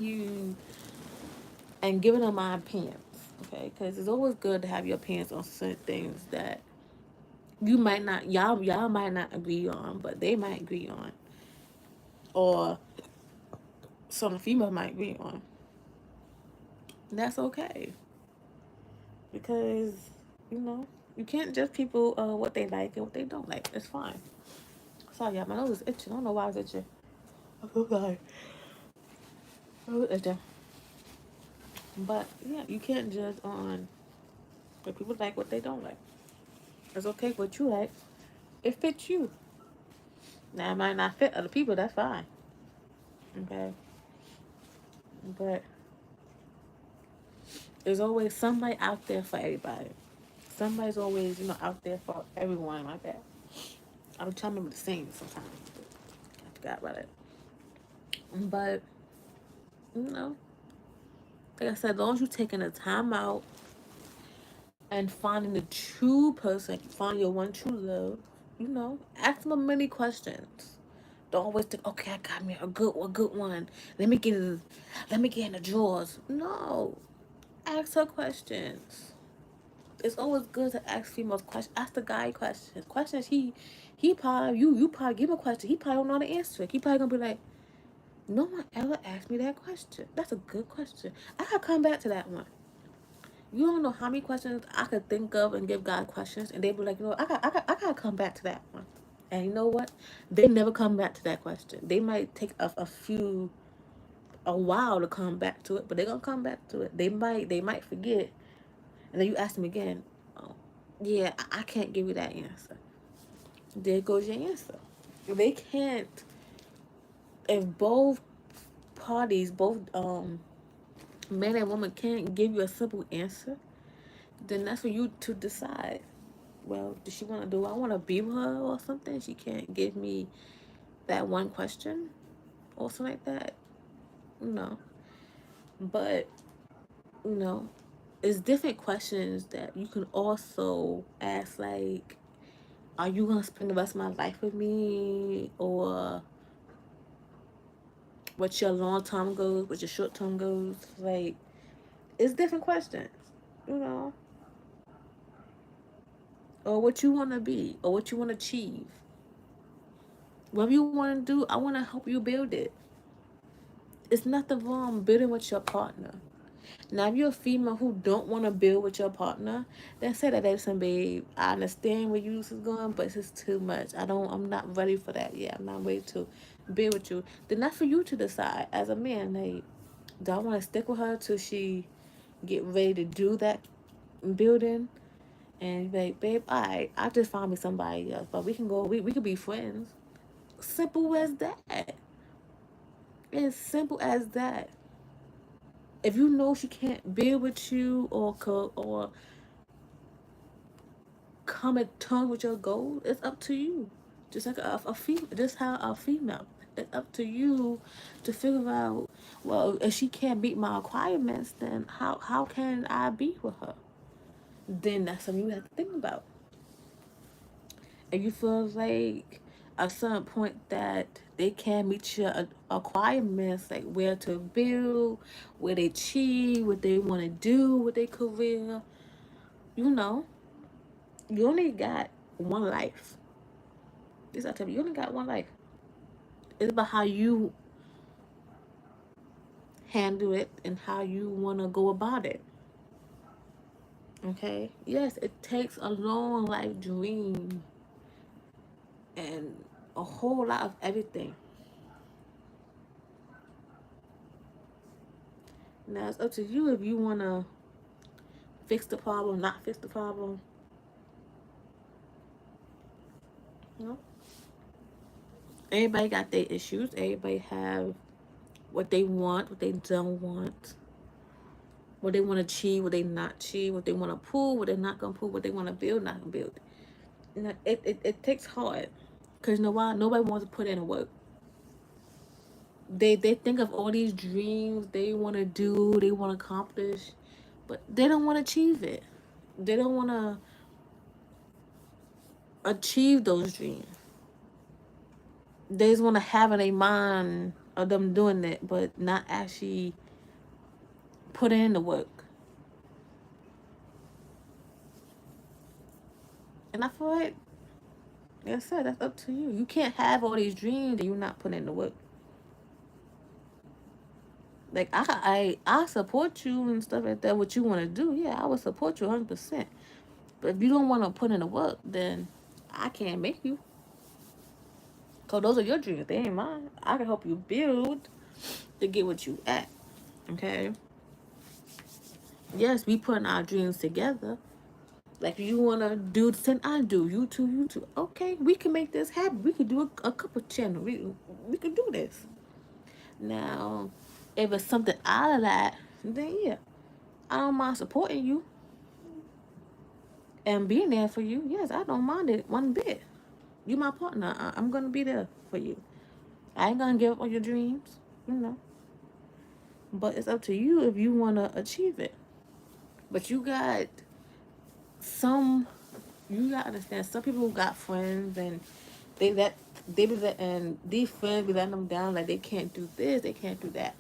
them my opinions. Okay, because it's always good to have your opinions on certain things that you might not, y'all might not agree on, but they might agree on, or some female might agree on. And that's okay, because you can't judge people what they like and what they don't like. It's fine. Sorry, y'all, my nose is itching. I don't know why it's itching. Okay. But yeah, you can't judge on what people like, what they don't like. It's okay what you like. It fits you. Now it might not fit other people, that's fine. Okay. But there's always somebody out there for everybody. Somebody's always, out there for everyone like that. I'm trying to remember the saying sometimes. I forgot about it. But, you know, like I said, as long as you're taking the time out and finding the true person, finding your one true love, ask them many questions. Don't always think, okay, I got me a good one. Let me get in the drawers. No. Ask her questions. It's always good to ask females questions. Ask the guy questions. Questions he probably you probably give him a question. He probably don't know the answer. He probably gonna be like, no one ever asked me that question. That's a good question. I gotta come back to that one. You don't know how many questions I could think of and give God questions, and they be like, I gotta come back to that one. And you know what? They never come back to that question. They might take a while to come back to it, but they're gonna come back to it. They might forget, and then you ask them again. Oh, yeah, I can't give you that answer. There goes your answer. They can't. If both parties, both man and woman can't give you a simple answer, then that's for you to decide. Well, does she want to do? I want to be with her or something. She can't give me that one question or something like that. No, but it's different questions that you can also ask. Like, are you gonna spend the rest of my life with me, or what your long term goes, what your short term goes? Like, it's different questions, you know, or what you want to be, or what you want to achieve. Whatever you want to do, I want to help you build it. It's nothing wrong building with your partner. Now, if you're a female who don't want to build with your partner, then say that, listen, babe, I understand where you is going, but it's just too much. I'm not ready for that yet. I'm not ready to build with you. Then that's for you to decide as a man. Like, do I want to stick with her till she get ready to do that building? And like, babe, I just found me somebody else, but we could be friends. Simple as that. It's simple as that. If you know she can't build with you or come at terms with your goals, it's up to you. Just like a female, just how a female, it's up to you to figure out. Well, if she can't meet my requirements, then how can I be with her? Then that's something you have to think about. And you feel like at some point that they can't meet your requirements, like where to build, where they achieve, what they want to do with their career, you know, you only got one life. This I tell you, you only got one life. It's about how you handle it and how you want to go about it. Okay? Yes, it takes a long life dream and a whole lot of everything. Now it's up to you if you want to fix the problem, not fix the problem. You know? Everybody got their issues. Everybody have what they want, what they don't want, what they want to achieve, what they not achieve, what they want to pull, what they're not gonna pull, what they want to build, not gonna build. It takes hard, cause you know why? Nobody wants to put in the work. They think of all these dreams they want to do, they want to accomplish, but they don't want to achieve it. They don't want to achieve those dreams. They just want to have in a mind of them doing it, but not actually put in the work. And I feel like I said, that's up to you. You can't have all these dreams and you're not putting in the work. Like I support you and stuff like that. What you want to do, yeah, I would support you 100%. But if you don't want to put in the work, then I can't make you. Because those are your dreams. They ain't mine. I can help you build to get what you at. Okay? Yes, we putting our dreams together. Like, you want to do the same I do. You too, you too. Okay, we can make this happen. We could do a couple channels. We could do this. Now, if it's something out of that, then yeah. I don't mind supporting you and being there for you. Yes, I don't mind it one bit. You my partner. I'm gonna be there for you. I ain't gonna give up on your dreams, you know. But it's up to you if you wanna achieve it. But some you gotta understand. Some people got friends and they let they be let and these friends be letting them down. Like they can't do this, they can't do that.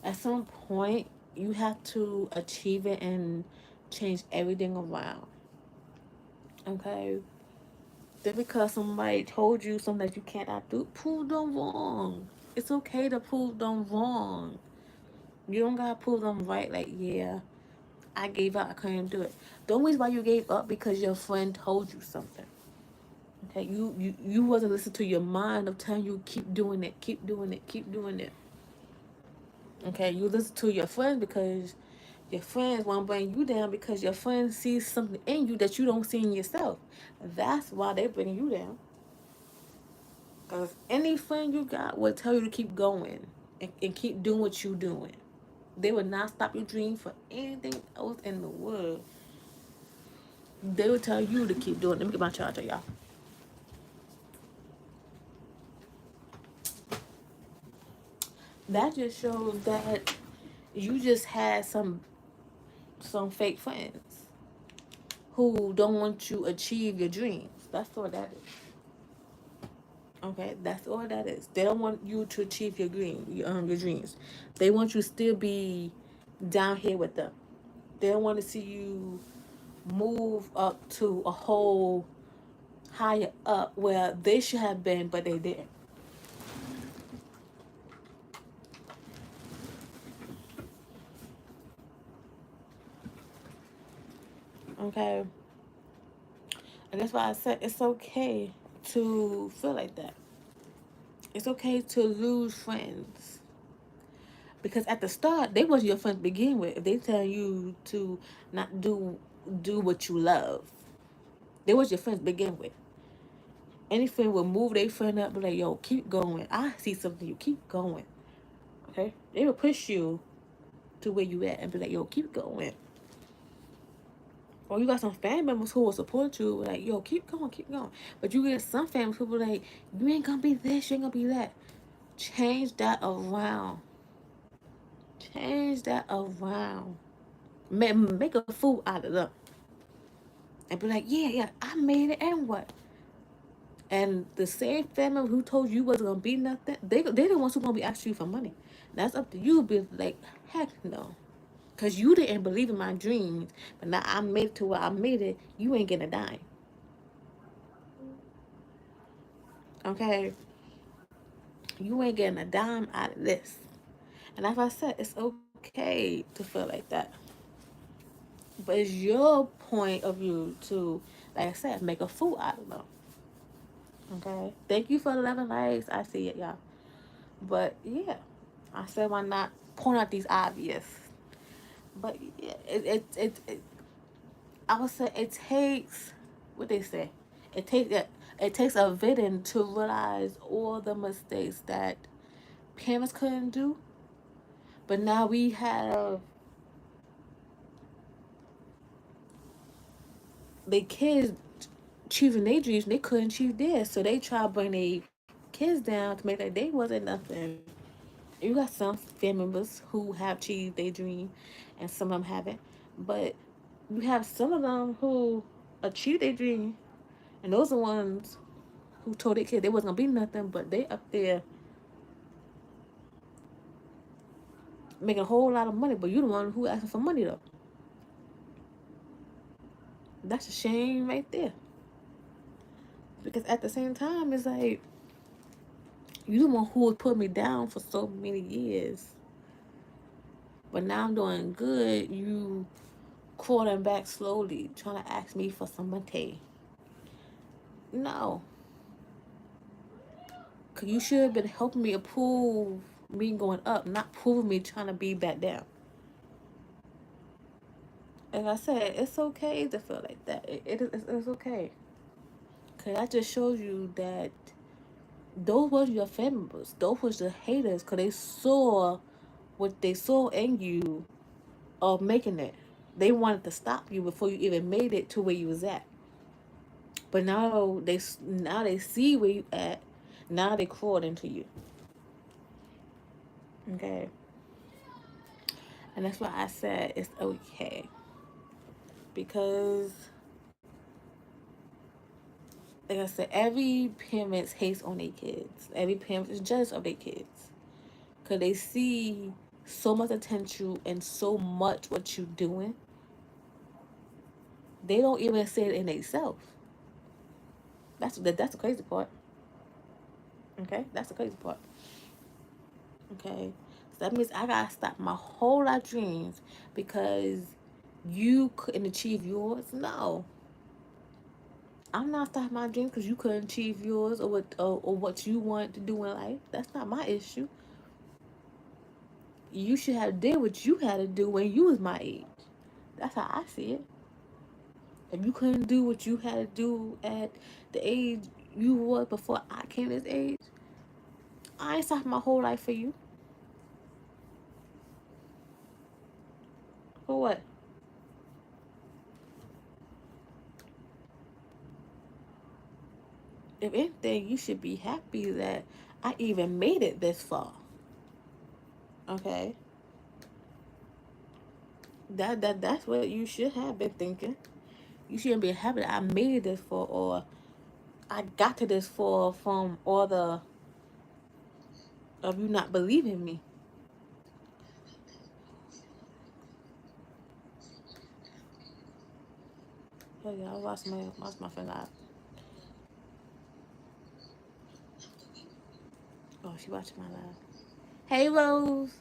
At some point, you have to achieve it and change everything around. Okay. Just because somebody told you something that you cannot do, prove them wrong. It's okay to prove them wrong. You don't gotta prove them right. Like, yeah, I gave up. I couldn't do it. The only reason why you gave up because your friend told you something. Okay, you wasn't listening to your mind of telling you keep doing it, keep doing it, keep doing it. Okay, you listen to your friends because your friends want to bring you down because your friend sees something in you that you don't see in yourself. That's why they bring you down. Because any friend you got will tell you to keep going and keep doing what you're doing. They will not stop your dream for anything else in the world. They will tell you to keep doing it. Let me get my charger, y'all. That just shows that you just had some fake friends who don't want you to achieve your dreams. That's all that is. Okay, that's all that is. They don't want you to achieve your dreams. They want you to still be down here with them. They don't want to see you move up to a whole higher up where they should have been, but they didn't. Okay, and that's why I said it's okay to feel like that. It's okay to lose friends because at the start they wasn't your friends to begin with. If they tell you to not do what you love, they was your friends to begin with. Any friend will move their friend up, be like, "Yo, keep going. I see something. You keep going." Okay, they will push you to where you at and be like, "Yo, keep going." Or you got some family members who will support you, like, "Yo, keep going, keep going." But you get some family people like, "You ain't gonna be this, you ain't gonna be that." Change that around. Change that around. Make a fool out of them. And be like, "Yeah, yeah, I made it, and what?" And the same family who told you wasn't gonna be nothing, they the ones who gonna be asking you for money. That's up to you. Be like, heck no, cause you didn't believe in my dreams, but now I made it to where I made it. You ain't getting a dime. Okay, you ain't getting a dime out of this. And as I said, it's okay to feel like that, but it's your point of view to, like I said, make a fool out of them. Okay, thank you for 11 likes. I see it, y'all. But yeah, I said why not point out these obvious. But yeah, I would say it takes what they say. It takes a villain to realize all the mistakes that parents couldn't do. But now we have the kids achieving their dreams, they couldn't achieve theirs, so they try to bring their kids down to make like they wasn't nothing. You got some family members who have achieved their dream, and some of them haven't. But you have some of them who achieved their dream, and those are ones who told their kids they wasn't gonna be nothing, but they up there making a whole lot of money. But you the one who asking for money though. That's a shame right there. Because at the same time, it's like you the one who would put me down for so many years. But now I'm doing good. You crawling back slowly, trying to ask me for some money. No. You should have been helping me approve me going up, not proving me trying to be back down. Like I said, it's okay to feel like that. It's okay. Cause I just showed you that those was your family members. Those was the haters. Cause they saw what they saw in you of making it. They wanted to stop you before you even made it to where you was at. But now they see where you at. Now they crawled into you. Okay. And that's why I said it's okay. Because like I said, every parent hates on their kids. Every parent is jealous of their kids. Cause they see so much attention and so much what you doing. They don't even say it in themselves. That's the crazy part. Okay, that's the crazy part. Okay, so that means I gotta stop my whole lot of dreams because you couldn't achieve yours. No, I'm not stopping my dreams because you couldn't achieve yours or what you want to do in life. That's not my issue. You should have did what you had to do when you was my age. That's how I see it. If you couldn't do what you had to do at the age you was before I came this age, I ain't stopping my whole life for you. For what? If anything, you should be happy that I even made it this far. Okay? That's what you should have been thinking. You shouldn't be happy that I made it this far or I got to this far from all the of you not believing me. Oh yeah, I lost my friend out. Oh, she watching my live. Hey Rose.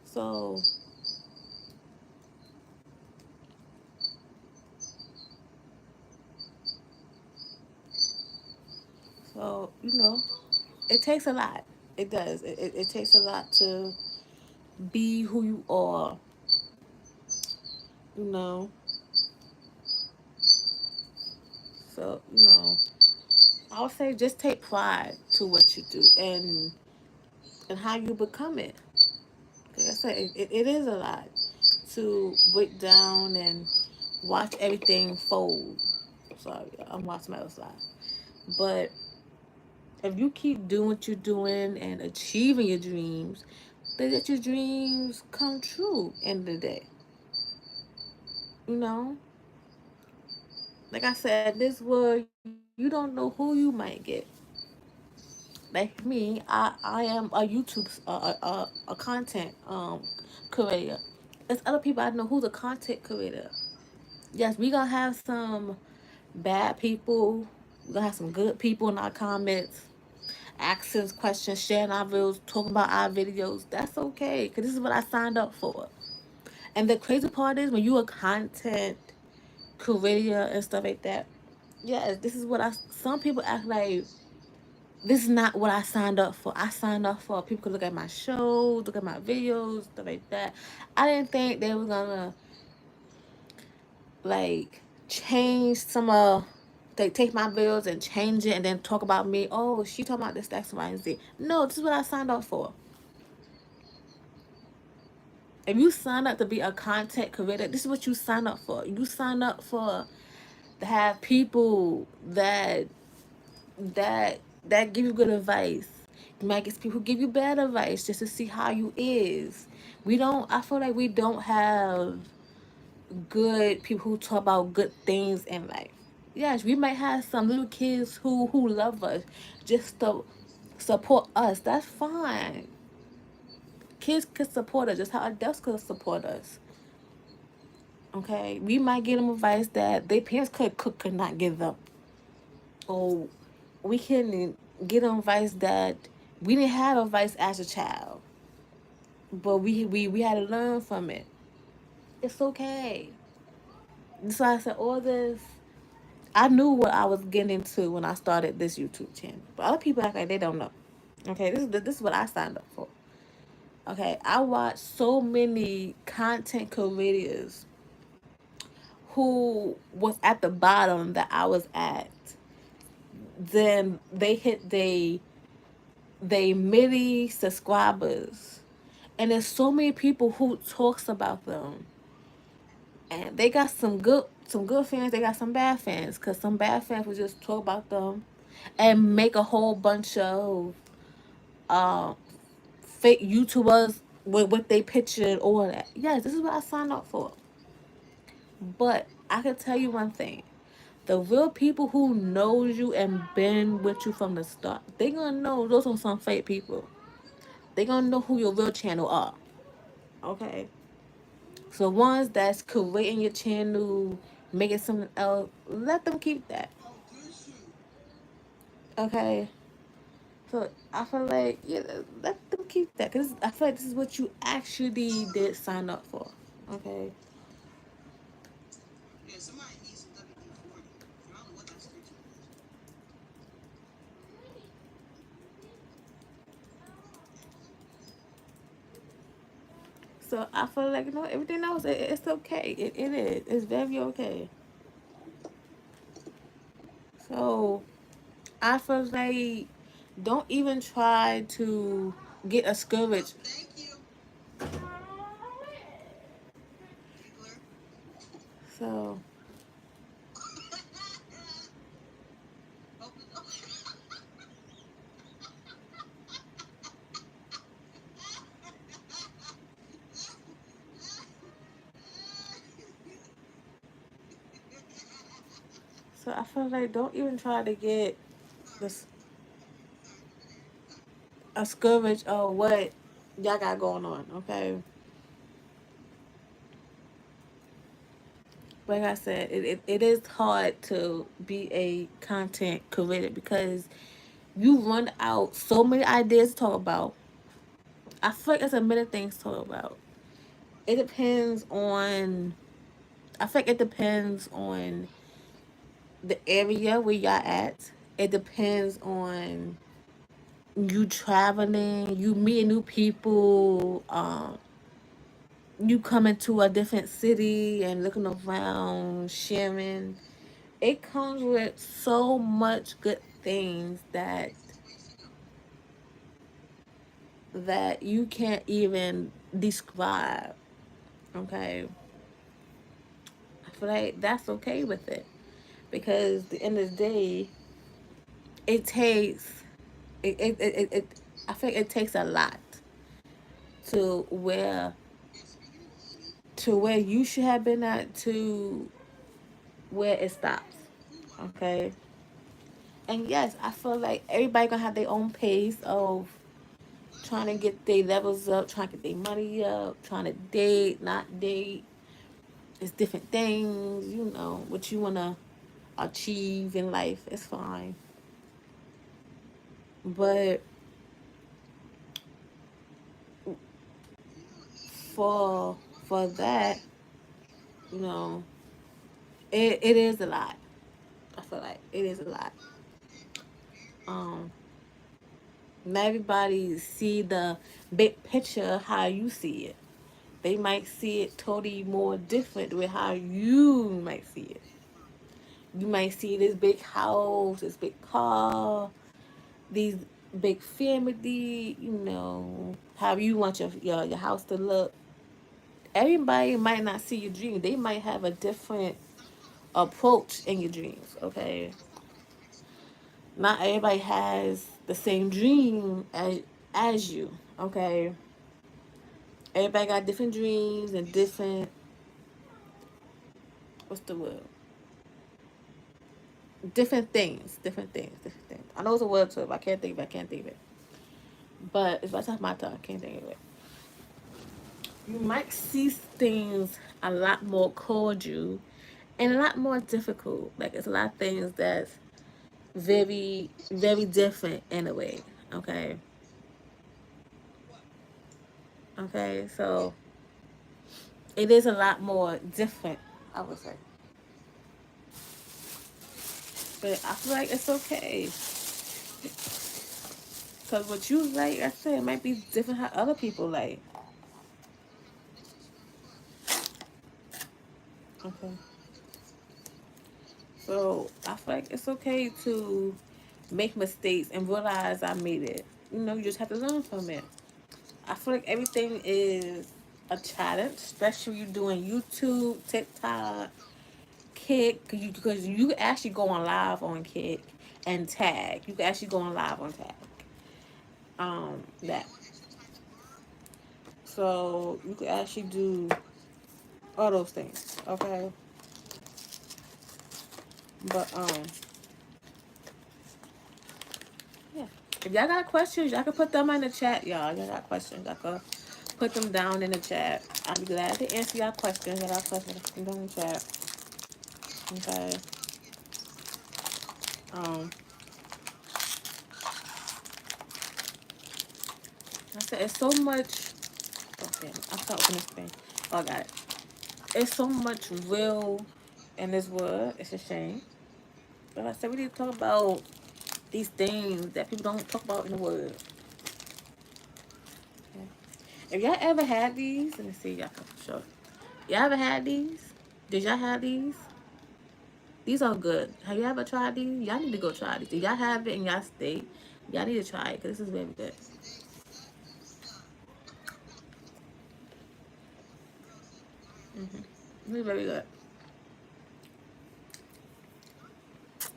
So so it takes a lot. It does. It takes a lot to be who you are. You know. So I would say just take pride to what you do and how you become it. Like I said, it is a lot to break down and watch everything fold. Sorry, I'm watching my other live. But if you keep doing what you're doing and achieving your dreams, then let your dreams come true in the day. You know? Like I said, this world, you don't know who you might get. Like me, I am a YouTube a content creator. There's other people I know who's a content creator. Yes, we gonna have some bad people. We gonna have some good people in our comments, asking us questions, sharing our videos, talking about our videos. That's okay, cause this is what I signed up for. And the crazy part is when you a content creator and stuff like that. Yes, this is what I. Some people act like this is not what I signed up for. I signed up for people could look at my shows, look at my videos, stuff like that. I didn't think they were gonna like change some they take my videos and change it and then talk about me. Oh, she talking about this, X, Y, and Z. No, this is what I signed up for. If you sign up to be a content creator, this is what you sign up for. You sign up for to have people that that give you good advice. You might get people who give you bad advice just to see how you is. We don't. I feel like we don't have good people who talk about good things in life. Yes, we might have some little kids who love us just to support us. That's fine. Kids could support us just how adults could support us. Okay, we might give them advice that their parents could not give them. Oh, we can. get on advice that we didn't have advice as a child, but we had to learn from it. It's okay. So I said all this. I knew what I was getting into when I started this YouTube channel, but other people act like they don't know. Okay, this is what I signed up for. Okay, I watched so many content creators who was at the bottom that I was at. Then they hit they midi subscribers, and there's so many people who talks about them, and they got some good fans. They got some bad fans, cause some bad fans will just talk about them and make a whole bunch of uh, fake YouTubers with what they pictured, all of that. Yes, this is what I signed up for. But I can tell you one thing. The real people who knows you and been with you from the start, they gonna know those are some fake people. They gonna know who your real channel are. Okay? So ones that's creating your channel, making something else, let them keep that. Okay? So I feel like, yeah, let them keep that. Because I feel like this is what you actually did sign up for. Okay? So I feel like, everything else, it's okay. It is. It's very okay. So I feel like don't even try to get discouraged. So I feel like don't even try to get this discouraged of what y'all got going on, okay? Like I said, it is hard to be a content creator because you run out so many ideas to talk about. I feel like there's a million things to talk about. It depends on I feel like it depends on the area where y'all at. It depends on you traveling, you meeting new people, you coming to a different city and looking around, sharing. It comes with so much good things that you can't even describe. Okay, I feel like that's okay with it because at the end of the day, it takes it I think it takes a lot to where you should have been at to where it stops. Okay. And yes, I feel like everybody gonna have their own pace of trying to get their levels up, trying to get their money up, trying to date, not date. It's different things, what you wanna achieve in life. It's fine. But for that, you know, it is a lot. I feel like it is a lot. Um, Not everybody see the big picture how you see it. They might see it totally more different with how you might see it. You might see this big house, this big car, these big family, how you want your house to look. Everybody might not see your dream. They might have a different approach in your dreams, okay? Not everybody has the same dream as you, okay? Everybody got different dreams and different, what's the word? Different things. I know it's a word to it, but I can't think of it. But it's right off my tongue, I can't think of it. You might see things a lot more cordial and a lot more difficult. Like it's a lot of things that very, very different in a way. Okay. Okay. So it is a lot more different, I would say. But I feel like it's okay. Because what you like, I said, it might be different how other people like. Okay. So I feel like it's okay to make mistakes and realize I made it. You know, you just have to learn from it. I feel like everything is a challenge, especially you doing YouTube, TikTok, Kick, because you can actually go on live on Kick and tag. You can actually go on live on tag. That. So you can actually do all those things. Okay. But yeah. If y'all got questions, y'all can put them in the chat, y'all. Y'all got questions, y'all can put them down in the chat. I'll be glad to answer y'all questions. Y'all got questions, put them in the chat. Okay. Um, I said it's so much. Okay, I'll start opening this thing. Oh, I got it. It's so much real in this world. It's a shame. But I said we need to talk about these things that people don't talk about in the world. Okay. If y'all ever had these, let me see, y'all can show. Y'all ever had these? Did y'all have these? These are good. Have you ever tried these? Y'all need to go try these. If y'all have it in y'all state, y'all need to try it because this is very good. This is very good.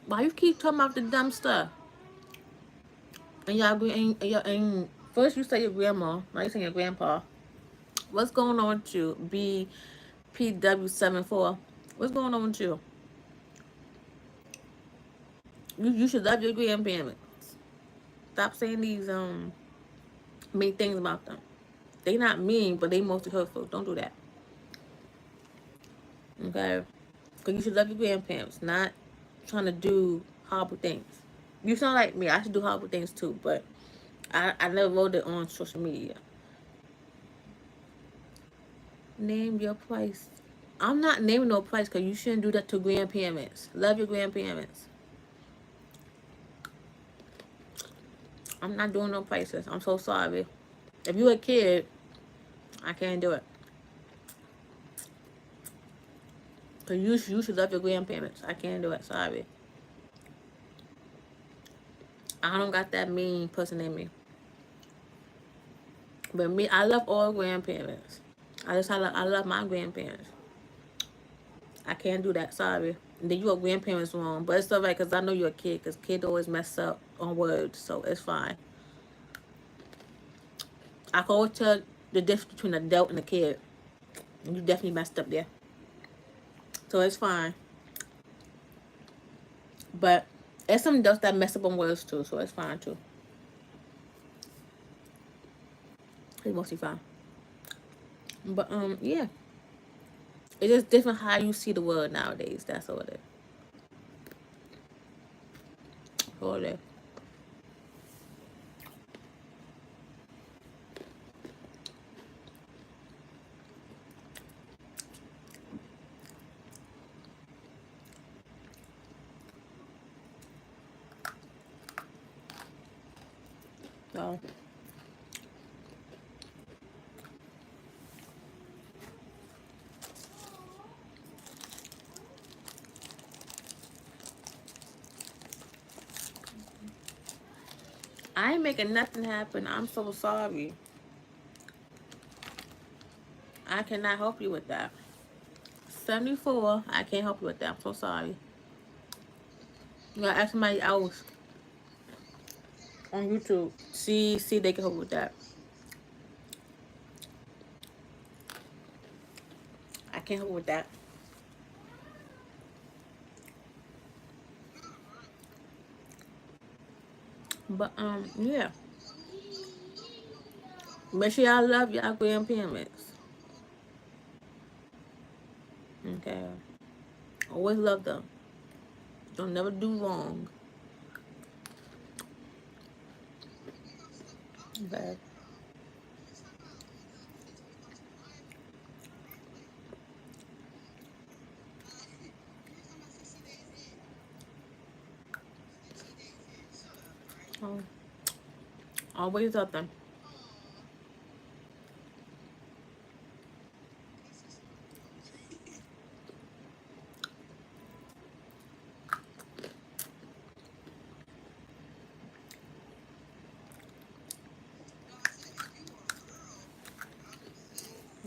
Why you keep talking about the dumb stuff? And and first you say your grandma, now you say your grandpa. What's going on with you? BPW74. What's going on with you? You should love your grandparents. Stop saying these mean things about them. They not mean, but they mostly hurtful. Don't do that. Okay? Because you should love your grandparents, not trying to do horrible things. You sound like me. I should do horrible things too, but I never wrote it on social media. Name your price. I'm not naming no price because you shouldn't do that to grandparents. Love your grandparents. I'm not doing no prices. I'm so sorry. If you're a kid, I can't do it. Because you should love your grandparents. I can't do it. Sorry. I don't got that mean person in me. But me, I love all grandparents. I love my grandparents. I can't do that. Sorry. And then your grandparents wrong. But it's alright because I know you're a kid. Because kids always mess up on words. So it's fine. I can always tell the difference between an adult and a kid. And you definitely messed up there. So it's fine. But there's some adults that mess up on words too. So it's fine too. It's mostly fine. But yeah. It's just different how you see the world nowadays. That's all it is. All it is. So I ain't making nothing happen. I'm so sorry. I cannot help you with that. 74, I can't help you with that. I'm so sorry. You gotta ask somebody else on YouTube. See they can help you with that. I can't help you with that. But yeah. Make sure y'all love y'all grandparents. Okay. Always love them. Don't never do wrong. Okay. Oh, always up then.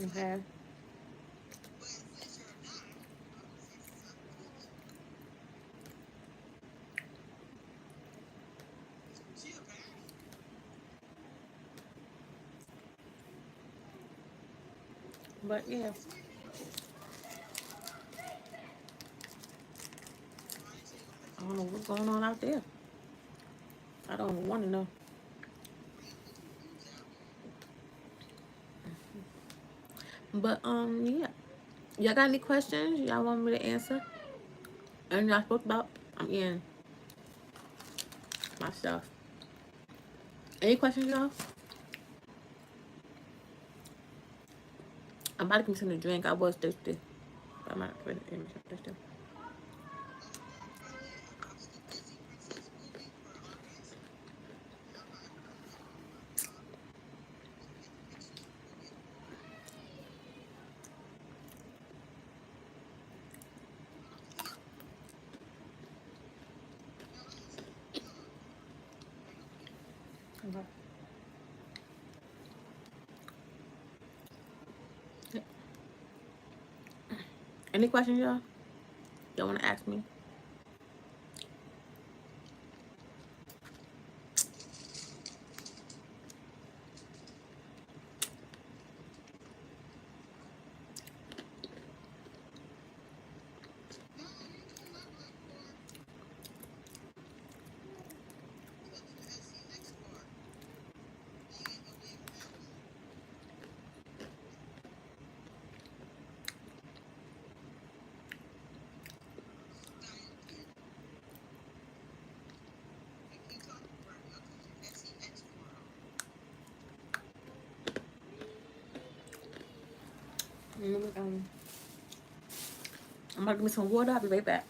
Okay. But yeah, I don't know what's going on out there. I don't want to know. But yeah. Y'all got any questions y'all want me to answer? And y'all spoke about? I'm in myself. Any questions, y'all? I'm about to give me something to drink. I was thirsty. I'm not really thirsty. Okay. Any questions, y'all? Y'all want to ask me? I'm about to give me some water. I'll be right back.